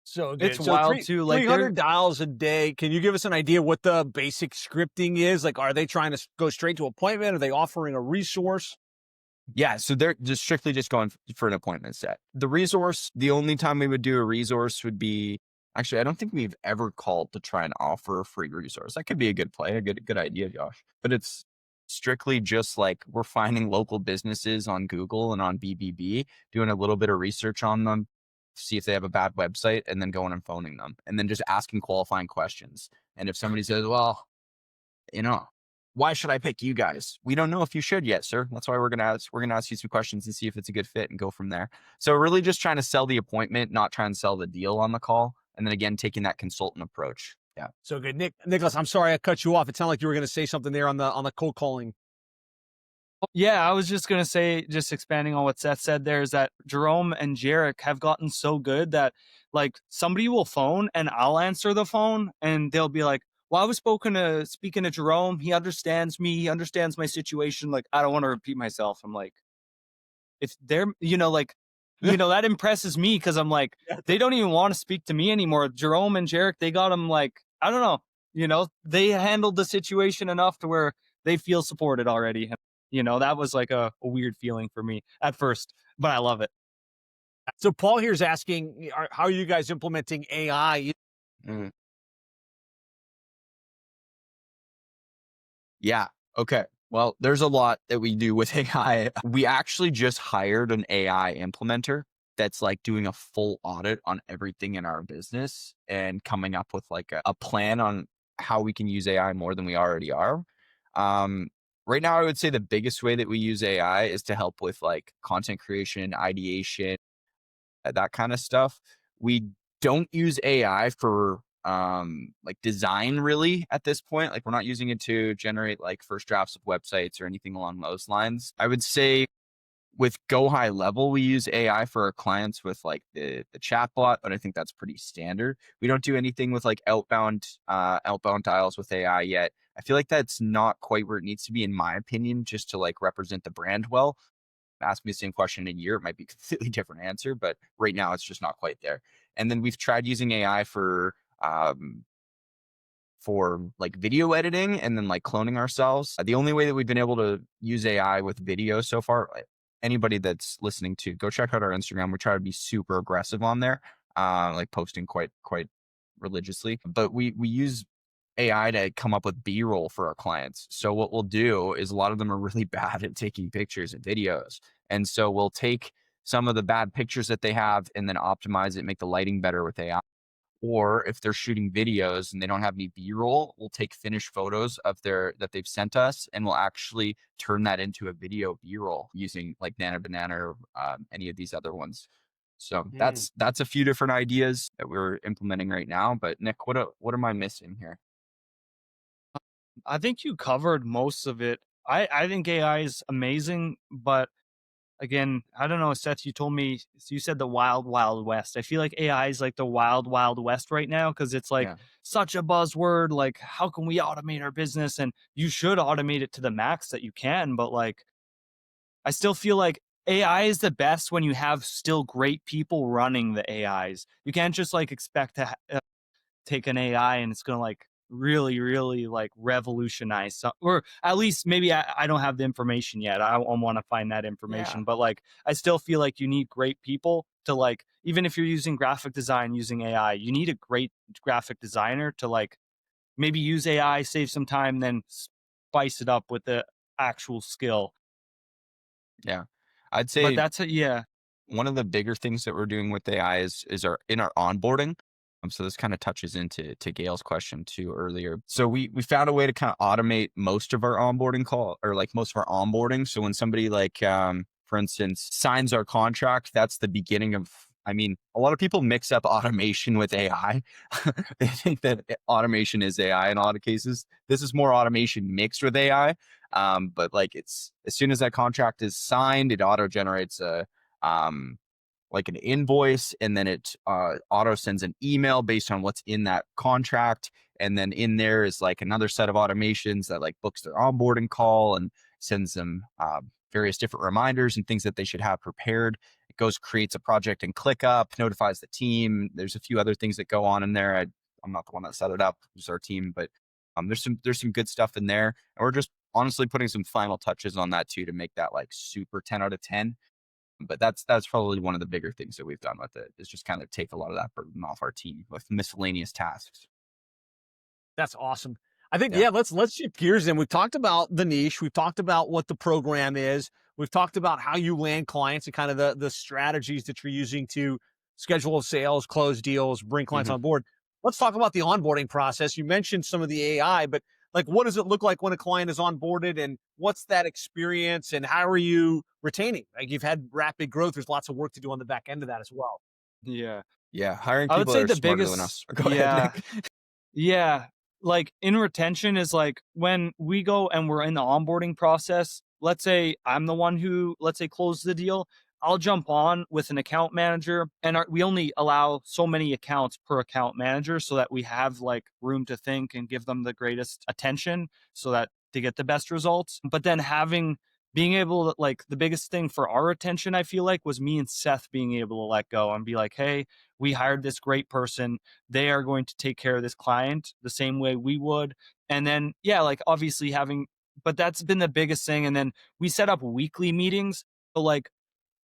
So good. It's wild too. Like 300 dials a day. Can you give us an idea what the basic scripting is? Like, are they trying to go straight to appointment? Are they offering a resource? Yeah, so they're just strictly just going for an appointment set. The resource, the only time we would do a resource would be, actually, I don't think we've ever called to try and offer a free resource. That could be a good play, a good idea, Josh. But it's strictly just like we're finding local businesses on Google and on BBB, doing a little bit of research on them, see if they have a bad website, and then going and phoning them, and then just asking qualifying questions. And if somebody says, well, you know, why should I pick you guys? We don't know if you should yet, sir. That's why we're gonna ask you some questions and see if it's a good fit and go from there. So really just trying to sell the appointment, not trying to sell the deal on the call. And then again, taking that consultant approach. Yeah. So good. Nicholas, I'm sorry I cut you off. It sounded like you were going to say something there on the cold calling. Yeah, I was just gonna say, just expanding on what Seth said there, is that Jerome and Jarek have gotten so good that like somebody will phone and I'll answer the phone and they'll be like, well, I was speaking to Jerome. He understands me. He understands my situation. Like, I don't want to repeat myself. I'm like, if they're, that impresses me, because I'm like, they don't even want to speak to me anymore. Jerome and Jarek, they got them like, I don't know, they handled the situation enough to where they feel supported already. That was like a weird feeling for me at first, but I love it. So Paul here is asking, how are you guys implementing AI? Yeah. Okay. Well, there's a lot that we do with AI. We actually just hired an AI implementer that's like doing a full audit on everything in our business and coming up with like a plan on how we can use AI more than we already are. Right now, I would say the biggest way that we use AI is to help with like content creation, ideation, that kind of stuff. We don't use AI for like design really at this point. Like we're not using it to generate like first drafts of websites or anything along those lines. I would say with Go High Level, we use AI for our clients with like the chatbot, but I think that's pretty standard. We don't do anything with like outbound dials with AI yet. I feel like that's not quite where it needs to be, in my opinion, just to like represent the brand well. Ask me the same question in a year, it might be a completely different answer, but right now it's just not quite there. And then we've tried using AI for like video editing and then like cloning ourselves. The only way that we've been able to use AI with video so far, anybody that's listening to, go check out our Instagram. We try to be super aggressive on there, like posting quite religiously. But we use AI to come up with B-roll for our clients. So what we'll do is, a lot of them are really bad at taking pictures and videos. And so we'll take some of the bad pictures that they have and then optimize it, make the lighting better with AI. Or if they're shooting videos and they don't have any B-roll, we'll take finished photos of that they've sent us, and we'll actually turn that into a video B-roll using like Nano Banana or any of these other ones. So that's a few different ideas that we're implementing right now. But Nick, what am I missing here? I think you covered most of it. I think AI is amazing, but again, I don't know, Seth, you said the wild, wild west. I feel like AI is like the wild, wild west right now, because it's like such a buzzword. Like, how can we automate our business? And you should automate it to the max that you can. But like, I still feel like AI is the best when you have still great people running the AIs. You can't just like expect to take an AI and it's going to like really, really like revolutionize or at least maybe I don't have the information yet. I want to find that information, but like, I still feel like you need great people to like, even if you're using graphic design using AI, you need a great graphic designer to like maybe use AI, save some time, then spice it up with the actual skill. Yeah. I'd But say that's one of the bigger things that we're doing with AI is our onboarding. So this kind of touches into Gail's question too earlier. So we found a way to kind of automate most of our onboarding or like most of our onboarding. So when somebody like, for instance, signs our contract, that's the beginning of, I mean, a lot of people mix up automation with AI. They think that automation is AI in a lot of cases. This is more automation mixed with AI. But like, it's, as soon as that contract is signed, it auto generates like an invoice, and then it auto sends an email based on what's in that contract. And then in there is like another set of automations that like books their onboarding call and sends them various different reminders and things that they should have prepared. It goes, creates a project in ClickUp, notifies the team. There's a few other things that go on in there. I'm not the one that set it up, it's our team, but there's some good stuff in there. And we're just honestly putting some final touches on that too to make that like super 10 out of 10. But that's probably one of the bigger things that we've done with it, is just kind of take a lot of that burden off our team with miscellaneous tasks. That's awesome. I think, Yeah. let's shift gears in. We've talked about the niche. We've talked about what the program is. We've talked about how you land clients and kind of the strategies that you're using to schedule sales, close deals, bring clients Mhm. on board. Let's talk about the onboarding process. You mentioned some of the AI, but like, what does it look like when a client is onboarded, and what's that experience, and how are you retaining? Like, you've had rapid growth. There's lots of work to do on the back end of that as well. Yeah. Yeah. Hiring I would people say that are the smarter than biggest, us. Go ahead, yeah. Nick. Yeah. Like in retention is like when we go and we're in the onboarding process, let's say I'm the one who, let's say, closed the deal. I'll jump on with an account manager, and we only allow so many accounts per account manager so that we have like room to think and give them the greatest attention so that they get the best results. But then being able to, like, the biggest thing for our retention, I feel like, was me and Seth being able to let go and be like, hey, we hired this great person. They are going to take care of this client the same way we would. And then, yeah, like obviously but that's been the biggest thing. And then we set up weekly meetings. So like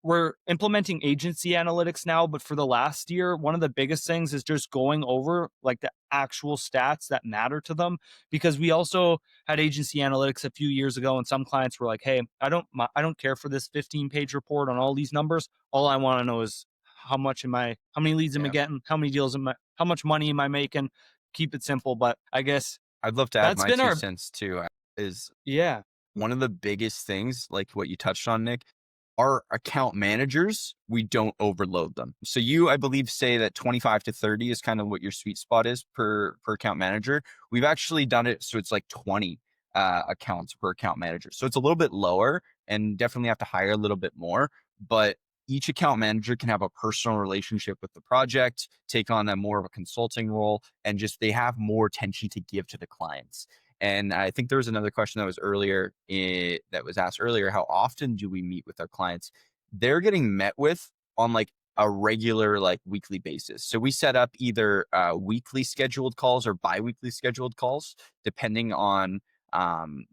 we're implementing agency analytics now, but for the last year, one of the biggest things is just going over like the actual stats that matter to them, because we also had agency analytics a few years ago, and some clients were like, hey, I don't care for this 15-page report on all these numbers. All I want to know is how many leads am I Yeah. getting? How many deals how much money am I making? Keep it simple. But I guess I'd love to add that's my been two our, cents too. Is yeah. one of the biggest things, like what you touched on, Nick, our account managers, we don't overload them. So you, I believe, say that 25 to 30 is kind of what your sweet spot is per account manager. We've actually done it so it's like 20 accounts per account manager. So it's a little bit lower and definitely have to hire a little bit more. But each account manager can have a personal relationship with the project, take on a more of a consulting role, and just they have more attention to give to the clients. And I think there was another question that was that was asked earlier. How often do we meet with our clients? They're getting met with on like a regular, like weekly basis. So we set up either weekly scheduled calls or bi-weekly scheduled calls, depending on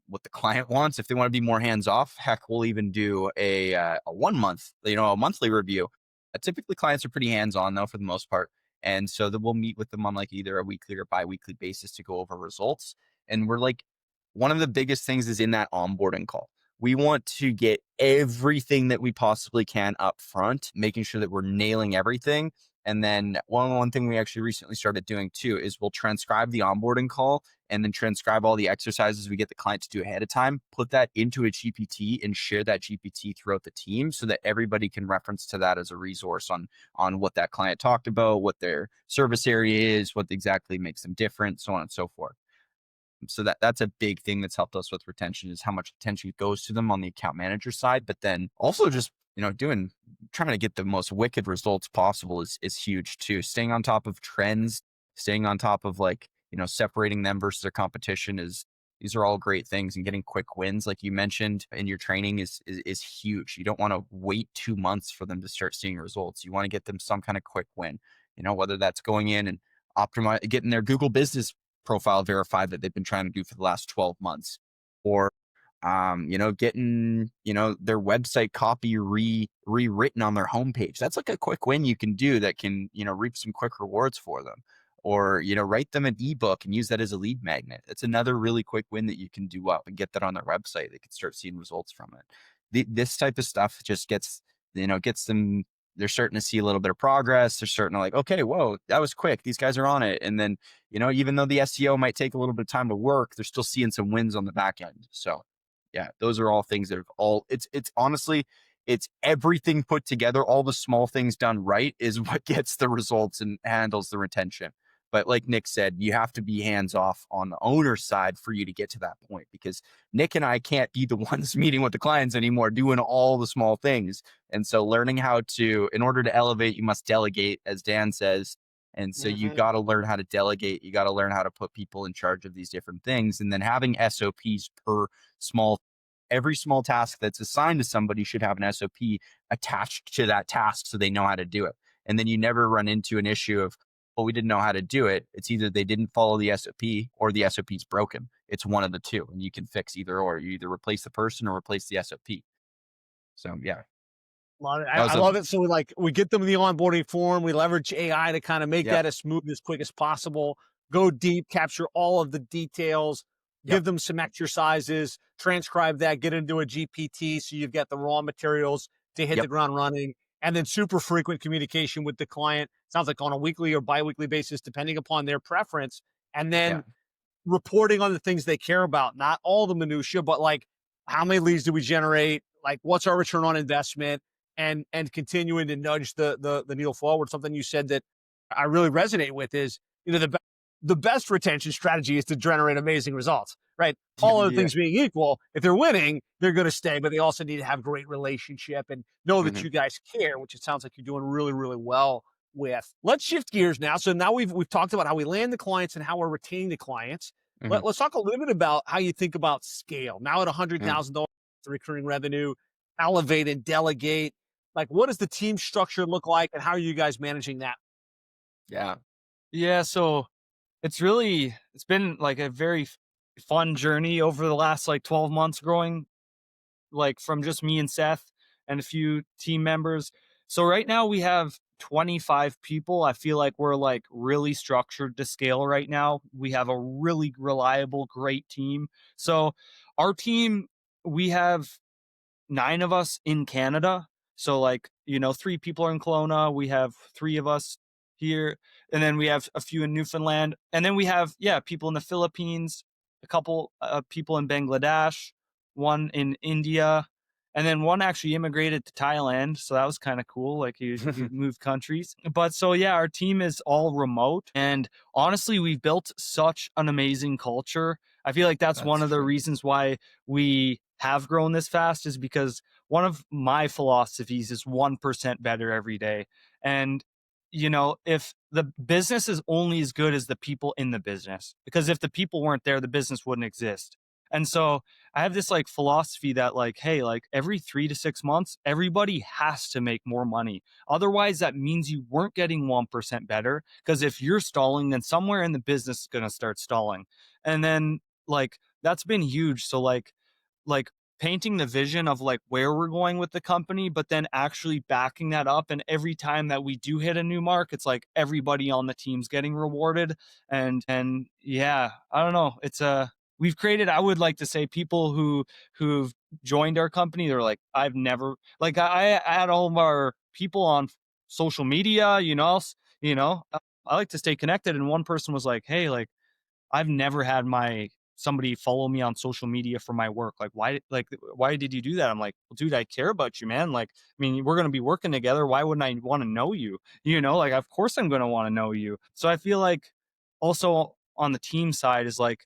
what the client wants. If they want to be more hands off, heck, we'll even do a 1 month, a monthly review. Typically, clients are pretty hands on though for the most part. And so that we'll meet with them on like either a weekly or bi-weekly basis to go over results. And we're like, one of the biggest things is in that onboarding call. We want to get everything that we possibly can up front, making sure that we're nailing everything. And then one thing we actually recently started doing too is we'll transcribe the onboarding call and then transcribe all the exercises we get the client to do ahead of time, put that into a GPT and share that GPT throughout the team so that everybody can reference to that as a resource on what that client talked about, what their service area is, what exactly makes them different, so on and so forth. So that's a big thing that's helped us with retention, is how much attention goes to them on the account manager side. But then also just, trying to get the most wicked results possible is huge too. Staying on top of trends, staying on top of like, separating them versus their competition these are all great things, and getting quick wins, like you mentioned in your training, is huge. You don't want to wait 2 months for them to start seeing results. You want to get them some kind of quick win, whether that's going in and getting their Google business profile verified that they've been trying to do for the last 12 months, or getting their website copy rewritten on their homepage. That's like a quick win you can do that can reap some quick rewards for them. Or write them an ebook and use that as a lead magnet. That's another really quick win that you can do up and get that on their website. They can start seeing results from it. This type of stuff just gets them. They're starting to see a little bit of progress. They're starting to like, okay, whoa, that was quick. These guys are on it. And then, even though the SEO might take a little bit of time to work, they're still seeing some wins on the back end. So yeah, those are all things that have it's honestly, it's everything put together. All the small things done right is what gets the results and handles the retention. But like Nick said, you have to be hands off on the owner's side for you to get to that point, because Nick and I can't be the ones meeting with the clients anymore, doing all the small things. And so learning how to, in order to elevate, you must delegate, as Dan says. And so you got to learn how to delegate. You got to learn how to put people in charge of these different things. And then having SOPs every small task that's assigned to somebody should have an SOP attached to that task so they know how to do it. And then you never run into an issue of, well, we didn't know how to do it. It's either they didn't follow the SOP or the SOP's broken. it's one of the two, and you can fix either or. You either replace the person or replace the SOP. So yeah, Love it. that I was love it. So we get them in the onboarding form. We leverage AI to kind of make yep, that as smooth as quick as possible. Go deep, capture all of the details, yep, give them some exercises, transcribe that, get into a GPT so you've got the raw materials to hit the yep, ground running. And then super frequent communication with the client. Sounds like on a weekly or biweekly basis, depending upon their preference. And yeah, then reporting on the things they care about, not all the minutia, but like how many leads do we generate? Like what's our return on investment? And continuing to nudge the needle forward. Something you said that I really resonate with is, the best retention strategy is to generate amazing results, right? All other yeah, things being equal, if they're winning, they're going to stay, but they also need to have great relationship and know that hmm you guys care, which it sounds like you're doing really, really well with. Let's shift gears now. So now we've talked about how we land the clients and how we're retaining the clients. hmm Let's talk a little bit about how you think about scale. Now at $100,000 recurring revenue, elevate and delegate. Like, what does the team structure look like, and how are you guys managing that? yeah, Yeah, so it's been like a very fun journey over the last like 12 months growing, like from just me and Seth and a few team members. So right now we have 25 people. I feel like we're like really structured to scale right now. We have a really reliable, great team. So our team, we have 9 of us in Canada. So like, 3 people are in Kelowna. We have 3 of us here. And then we have a few in Newfoundland. And then we have, people in the Philippines, a couple people in Bangladesh, one in India, and then one actually immigrated to Thailand. So that was kind of cool. Like he moved countries. But so yeah, our team is all remote. And honestly, we've built such an amazing culture. I feel like that's one that's of the true. reasons why we have grown this fast, is because one of my philosophies is 1% better every day. And, if the business is only as good as the people in the business, because if the people weren't there, the business wouldn't exist. And so I have this like philosophy that like, hey, like every 3 to 6 months, everybody has to make more money. Otherwise, that means you weren't getting 1% better. Because if you're stalling, then somewhere in the business is going to start stalling. And then like that's been huge. So like painting the vision of like where we're going with the company, but then actually backing that up. And every time that we do hit a new mark, it's like everybody on the team's getting rewarded. And yeah, I don't know. We've created, I would like to say, people who've joined our company. They're like, I've never, like I had all of our people on social media, I like to stay connected. And one person was like, hey, like I've never had somebody follow me on social media for my work. Why did you do that? I'm like, well, dude, I care about you, man. Like, I mean, we're going to be working together. Why wouldn't I want to know you? Like, of course I'm going to want to know you. So I feel like also on the team side is like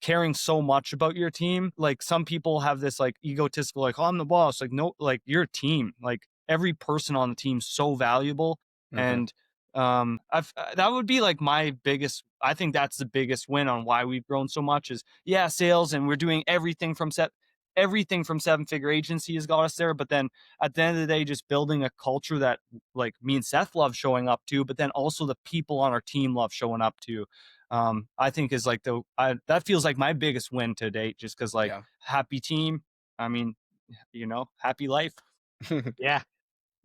caring so much about your team. Like some people have this like egotistical, like, oh, I'm the boss. Like, no, like you're a team. Like every person on the team's so valuable. hmm And that would be like my biggest, I think that's the biggest win on why we've grown so much is sales. And we're doing everything from 7-figure agency has got us there. But then at the end of the day, just building a culture that like me and Seth love showing up to, but then also the people on our team love showing up to. I think is like that feels like my biggest win to date, just because like yeah, happy team. I mean, happy life. Yeah.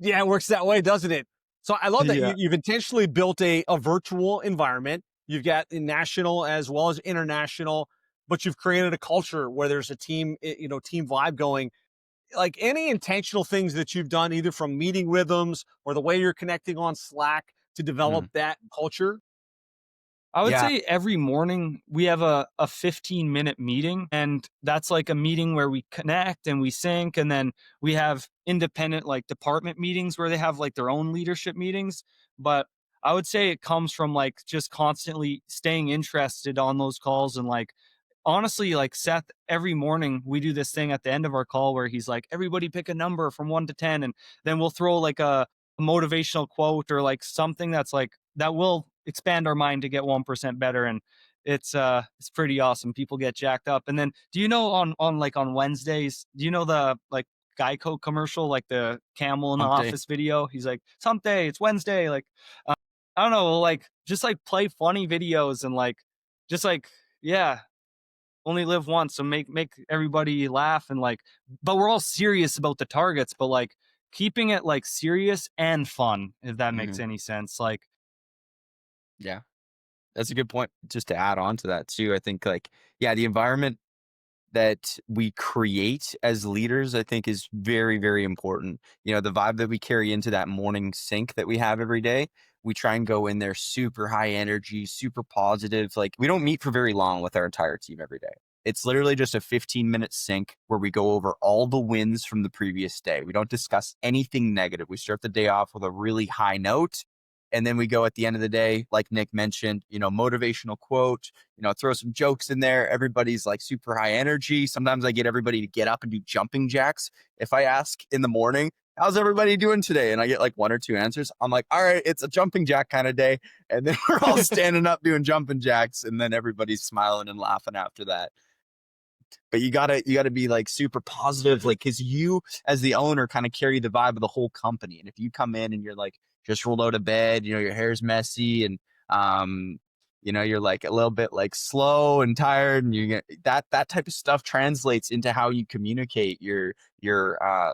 Yeah, it works that way, doesn't it? So I love that Yeah. you've intentionally built a virtual environment. You've got national as well as international, but you've created a culture where there's a team, team vibe going. Like any intentional things that you've done, either from meeting rhythms or the way you're connecting on Slack to develop Mm. that culture. I would Yeah, say every morning we have a 15-minute meeting, and that's like a meeting where we connect and we sync. And then we have independent like department meetings where they have like their own leadership meetings. But I would say it comes from like just constantly staying interested on those calls. And like, honestly, like Seth, every morning we do this thing at the end of our call where he's like, everybody pick a number from 1 to 10. And then we'll throw like a motivational quote or like something that's like, that will expand our mind to get 1% better. And it's pretty awesome. People get jacked up. And then do you know on Wednesdays, do you know the like Geico commercial, like the camel in the hump day. office video? He's like, it's hump day, it's Wednesday. Like I don't know, like just like play funny videos and like just like yeah. only live once, so make everybody laugh, and like, but we're all serious about the targets, but like keeping it like serious and fun, if that makes Mhm. any sense. Like, Yeah, that's a good point. Just to add on to that too, I think like, yeah, the environment that we create as leaders, I think is very, very important. You know, the vibe that we carry into that morning sync that we have every day, we try and go in there super high energy, super positive. Like we don't meet for very long with our entire team every day. It's literally just a 15-minute sync where we go over all the wins from the previous day. We don't discuss anything negative. We start the day off with a really high note. And then we go at the end of the day, like Nick mentioned, you know, motivational quote, you know, throw some jokes in there. Everybody's like super high energy. Sometimes I get everybody to get up and do jumping jacks. If I ask in the morning, how's everybody doing today? And I get like one or two answers. I'm like, all right, it's a jumping jack kind of day. And then we're all standing up doing jumping jacks. And then everybody's smiling and laughing after that. But you gotta be like super positive, like, cause you as the owner kind of carry the vibe of the whole company. And if you come in and you're like just rolled out of bed, you know, your hair's messy and you know, you're like a little bit like slow and tired, and you get that type of stuff translates into how you communicate. Your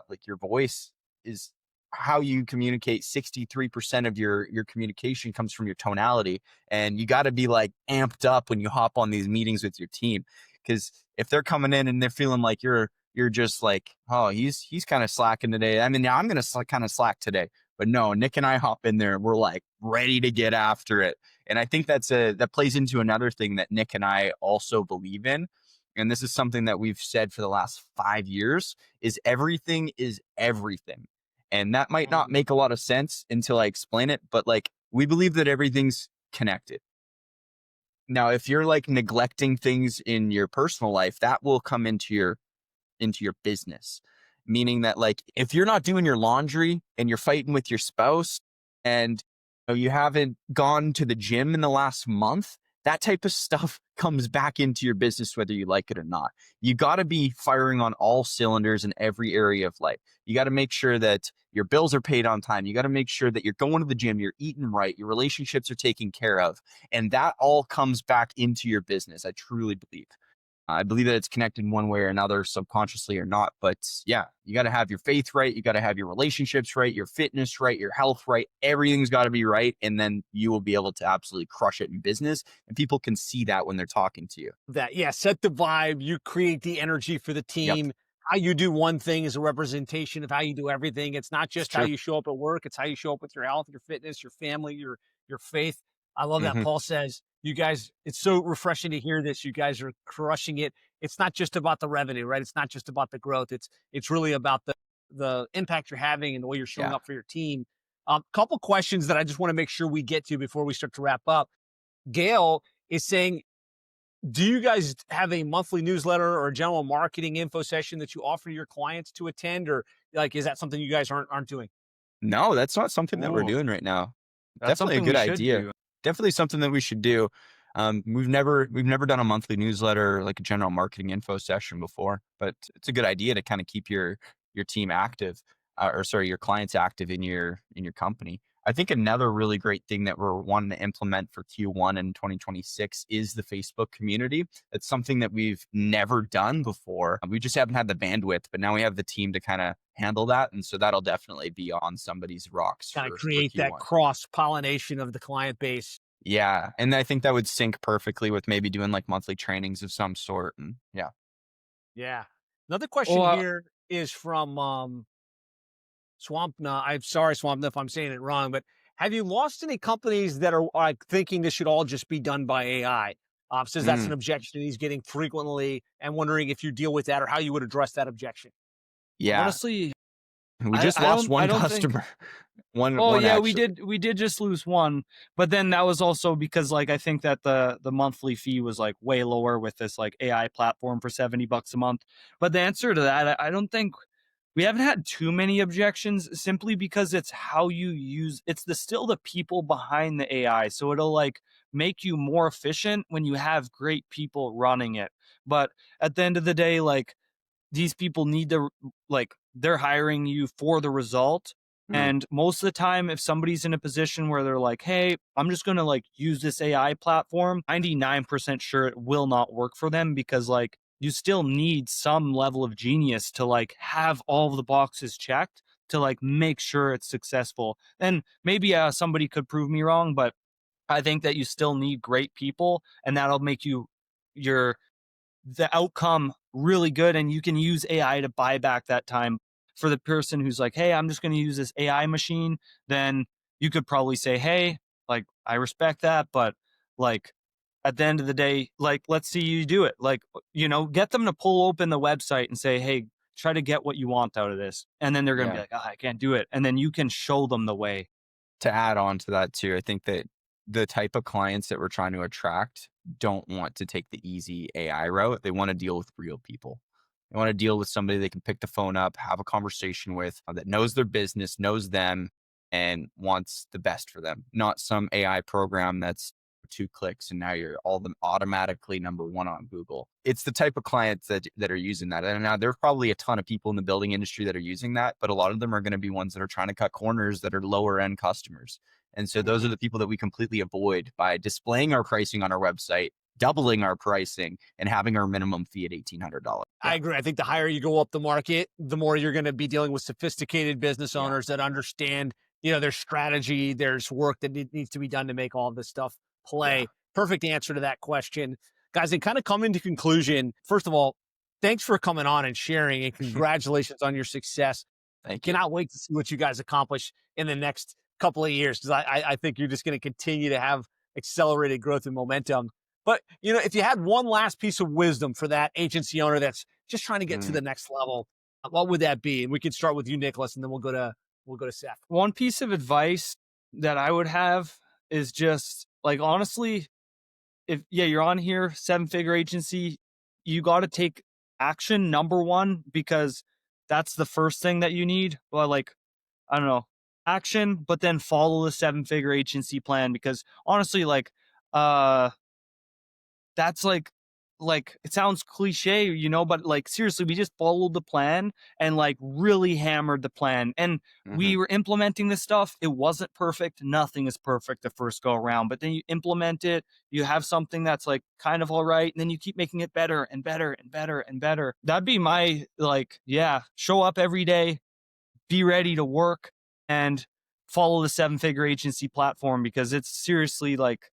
like your voice is how you communicate. 63% of your communication comes from your tonality, and you got to be like amped up when you hop on these meetings with your team, because if they're coming in and they're feeling like you're just like, oh, he's kind of slacking today. I mean, yeah, I'm gonna kind of slack today, but no, Nick and I hop in there and we're like ready to get after it. And I think that plays into another thing that Nick and I also believe in. And this is something that we've said for the last 5 years is everything is everything. And that might not make a lot of sense until I explain it, but like we believe that everything's connected. Now, if you're like neglecting things in your personal life, that will come into your business. Meaning that like if you're not doing your laundry and you're fighting with your spouse and you haven't gone to the gym in the last month, that type of stuff comes back into your business whether you like it or not. You got to be firing on all cylinders in every area of life. You got to make sure that your bills are paid on time. You got to make sure that you're going to the gym, you're eating right, your relationships are taken care of, and that all comes back into your business. I truly believe. I believe that it's connected in one way or another, subconsciously or not. But yeah, you got to have your faith right. You got to have your relationships right, your fitness right, your health right. Everything's got to be right. And then you will be able to absolutely crush it in business. And people can see that when they're talking to you. That, yeah, set the vibe, you create the energy for the Yep. team. How you do one thing is a representation of how you do everything. It's not It's just how true. you show up at work, it's how you show up with your health, your fitness, your family, your faith. I love that Hmm. Paul says, you guys, it's so refreshing to hear this. You guys are crushing it. It's not just about the revenue, right? It's not just about the growth. It's really about the impact you're having and the way you're showing Yeah. up for your team. Couple questions that I just want to make sure we get to before we start to wrap up. Gail is saying, do you guys have a monthly newsletter or a general marketing info session that you offer your clients to attend, or like is that something you guys aren't doing? No, that's not something that we're ooh, doing right now. that's Definitely a something good we should idea. do. Definitely something that we should do. We've never done a monthly newsletter, like a general marketing info session before, but it's a good idea to kind of keep your team active, or sorry, your clients active in your company. I think another really great thing that we're wanting to implement for Q1 in 2026 is the Facebook community. It's something that we've never done before. We just haven't had the bandwidth, but now we have the team to kind of handle that, and so that'll definitely be on somebody's rocks Kind of for create that Q1. cross pollination of the client base. Yeah, and I think that would sync perfectly with maybe doing like monthly trainings of some sort. And yeah. Yeah. Another question Well, here is from Swampna. I'm sorry, Swampna, if I'm saying it wrong, but have you lost any companies that are like thinking this should all just be done by AI? Says that's Mm, an objection he's getting frequently, and wondering if you deal with that or how you would address that objection. yeah, honestly, we just I lost don't I one don't think. customer. one Oh one yeah, actually. we did just lose one, but then that was also because like I think that the monthly fee was like way lower with this like AI platform for $70 a month. But the answer to that, I don't think we haven't had too many objections, simply because it's how you use it's the still the people behind the AI. So it'll like make you more efficient when you have great people running it. But at the end of the day, like these people need to, like, they're hiring you for the result. And most of the time, if somebody's in a position where they're like, hey, I'm just going to like use this AI platform, 99% sure it will not work for them, because like you still need some level of genius to like have all of the boxes checked to like make sure it's successful. And maybe somebody could prove me wrong, but I think that you still need great people, and that'll make the outcome really good. And you can use AI to buy back that time. For the person who's like, hey, I'm just going to use this AI machine, then you could probably say, hey, like, I respect that, but like at the end of the day, like, let's see you do it. Like, get them to pull open the website and say, hey, try to get what you want out of this. And then they're going to be like, oh, I can't do it. And then you can show them the way. To add on to that too, I think that the type of clients that we're trying to attract don't want to take the easy AI route. They want to deal with real people. They want to deal with somebody they can pick the phone up, have a conversation with, that knows their business, knows them, and wants the best for them. Not some AI program that's 2 clicks and now you're all them automatically number 1 on Google. It's the type of clients that are using that. And now there's probably a ton of people in the building industry that are using that, but a lot of them are going to be ones that are trying to cut corners that are lower end customers. And so those are the people that we completely avoid by displaying our pricing on our website, doubling our pricing, and having our minimum fee at $1,800. I agree. I think the higher you go up the market, the more you're going to be dealing with sophisticated business owners that understand, their strategy. There's work that needs to be done to make all this stuff play. Perfect answer to that question. Guys, and kind of come into conclusion. First of all, thanks for coming on and sharing, and congratulations on your success. Thank you. Cannot wait to see what you guys accomplish in the next couple of years, because I think you're just going to continue to have accelerated growth and momentum. But, if you had one last piece of wisdom for that agency owner that's just trying to get to the next level, what would that be? And we can start with you, Nicholas, and then we'll go to Seth. One piece of advice that I would have is just like, honestly, if you're on here, 7-figure agency, you got to take action, number 1, because that's the first thing that you need. Well, like, I don't know, action, but then follow the 7-figure agency plan, because honestly, like, that's like it sounds cliche, but like seriously, we just followed the plan and like really hammered the plan, and we were implementing this stuff. It wasn't perfect. Nothing is perfect the first go around, but then you implement it, you have something that's like kind of all right, and then you keep making it better and better and better and better. That'd be my show up every day, be ready to work, and follow the 7-figure agency platform, because it's seriously like,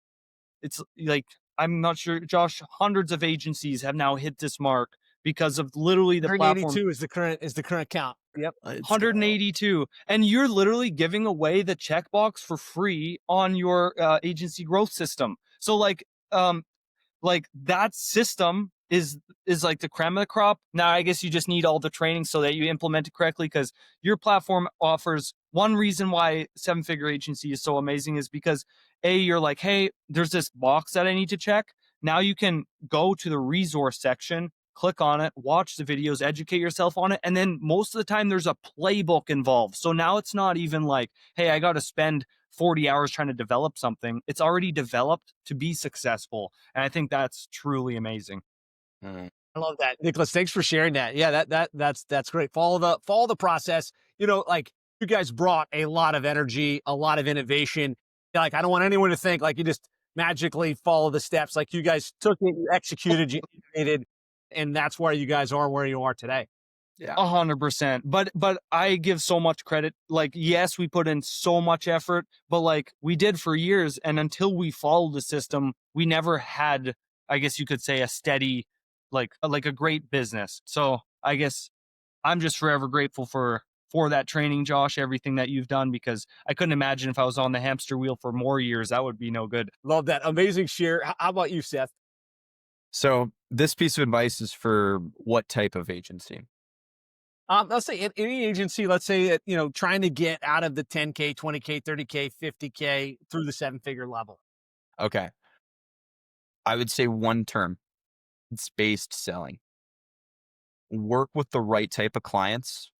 it's like, I'm not sure, Josh, hundreds of agencies have now hit this mark because of literally the platform. 182 is the current count. Yep. 182. And you're literally giving away the checkbox for free on your agency growth system. So like that system is like the creme of the crop. Now, I guess you just need all the training so that you implement it correctly, because your platform offers one reason why 7-figure agency is so amazing is because you're like, hey, there's this box that I need to check. Now you can go to the resource section, click on it, watch the videos, educate yourself on it. And then most of the time there's a playbook involved. So now it's not even like, hey, I got to spend 40 hours trying to develop something. It's already developed to be successful. And I think that's truly amazing. I love that, Nicholas. Thanks for sharing that. Yeah, that's great. Follow the process. Like, you guys brought a lot of energy, a lot of innovation. Like, I don't want anyone to think like you just magically follow the steps. Like, you guys took it, you executed, you innovated, and that's where you guys are where you are today. Yeah, 100%. But I give so much credit. Like, yes, we put in so much effort, but like we did for years, and until we followed the system, we never had, I guess you could say, a steady, like a great business. So I guess I'm just forever grateful for that training, Josh, everything that you've done, because I couldn't imagine if I was on the hamster wheel for more years, that would be no good. Love that. Amazing share. How about you, Seth? So this piece of advice is for what type of agency? Let's say any agency, let's say that, trying to get out of the 10K, 20K, 30K, 50K through the 7-figure level. Okay. I would say one term. It's based selling. Work with the right type of clients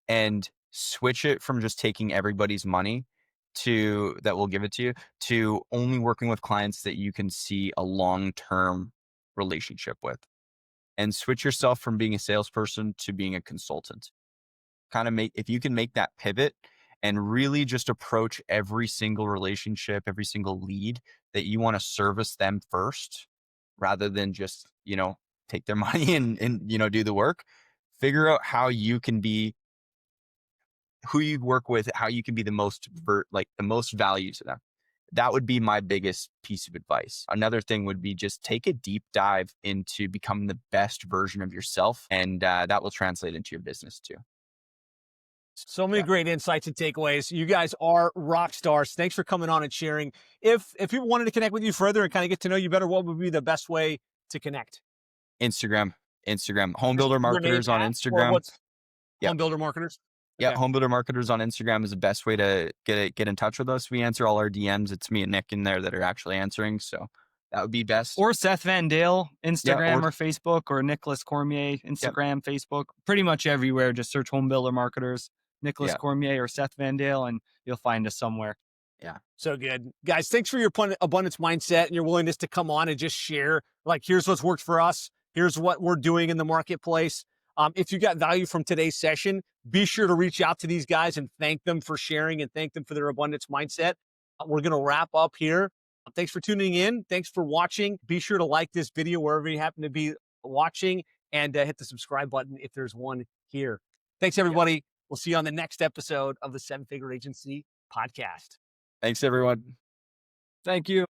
and switch it from just taking everybody's money that will give it to you, to only working with clients that you can see a long-term relationship with. And switch yourself from being a salesperson to being a consultant. If you can make that pivot and really just approach every single relationship, every single lead that you want to service them first, rather than just, take their money and do the work. Figure out how you can be who you work with, how you can be the most the most value to them. That would be my biggest piece of advice. Another thing would be just take a deep dive into becoming the best version of yourself, and that will translate into your business too. So many great insights and takeaways. You guys are rock stars. Thanks for coming on and sharing. If people wanted to connect with you further and kind of get to know you better, what would be the best way to connect? Instagram, Home Builder Marketers on Instagram. Home Builder Marketers? Yeah, Okay. Home Builder Marketers on Instagram is the best way to get in touch with us. We answer all our DMs. It's me and Nick in there that are actually answering, so that would be best. Or Seth VanDaele, Instagram or Facebook, or Nicholas Cormier, Instagram, Facebook, pretty much everywhere. Just search Home Builder Marketers, Nicholas Cormier or Seth VanDaele, and you'll find us somewhere. Yeah. So good. Guys, thanks for your abundance mindset and your willingness to come on and just share, like, here's what's worked for us. Here's what we're doing in the marketplace. If you got value from today's session, be sure to reach out to these guys and thank them for sharing and thank them for their abundance mindset. We're going to wrap up here. Thanks for tuning in. Thanks for watching. Be sure to like this video wherever you happen to be watching, and hit the subscribe button if there's one here. Thanks, everybody. Yeah. We'll see you on the next episode of the 7-Figure Agency podcast. Thanks, everyone. Thank you.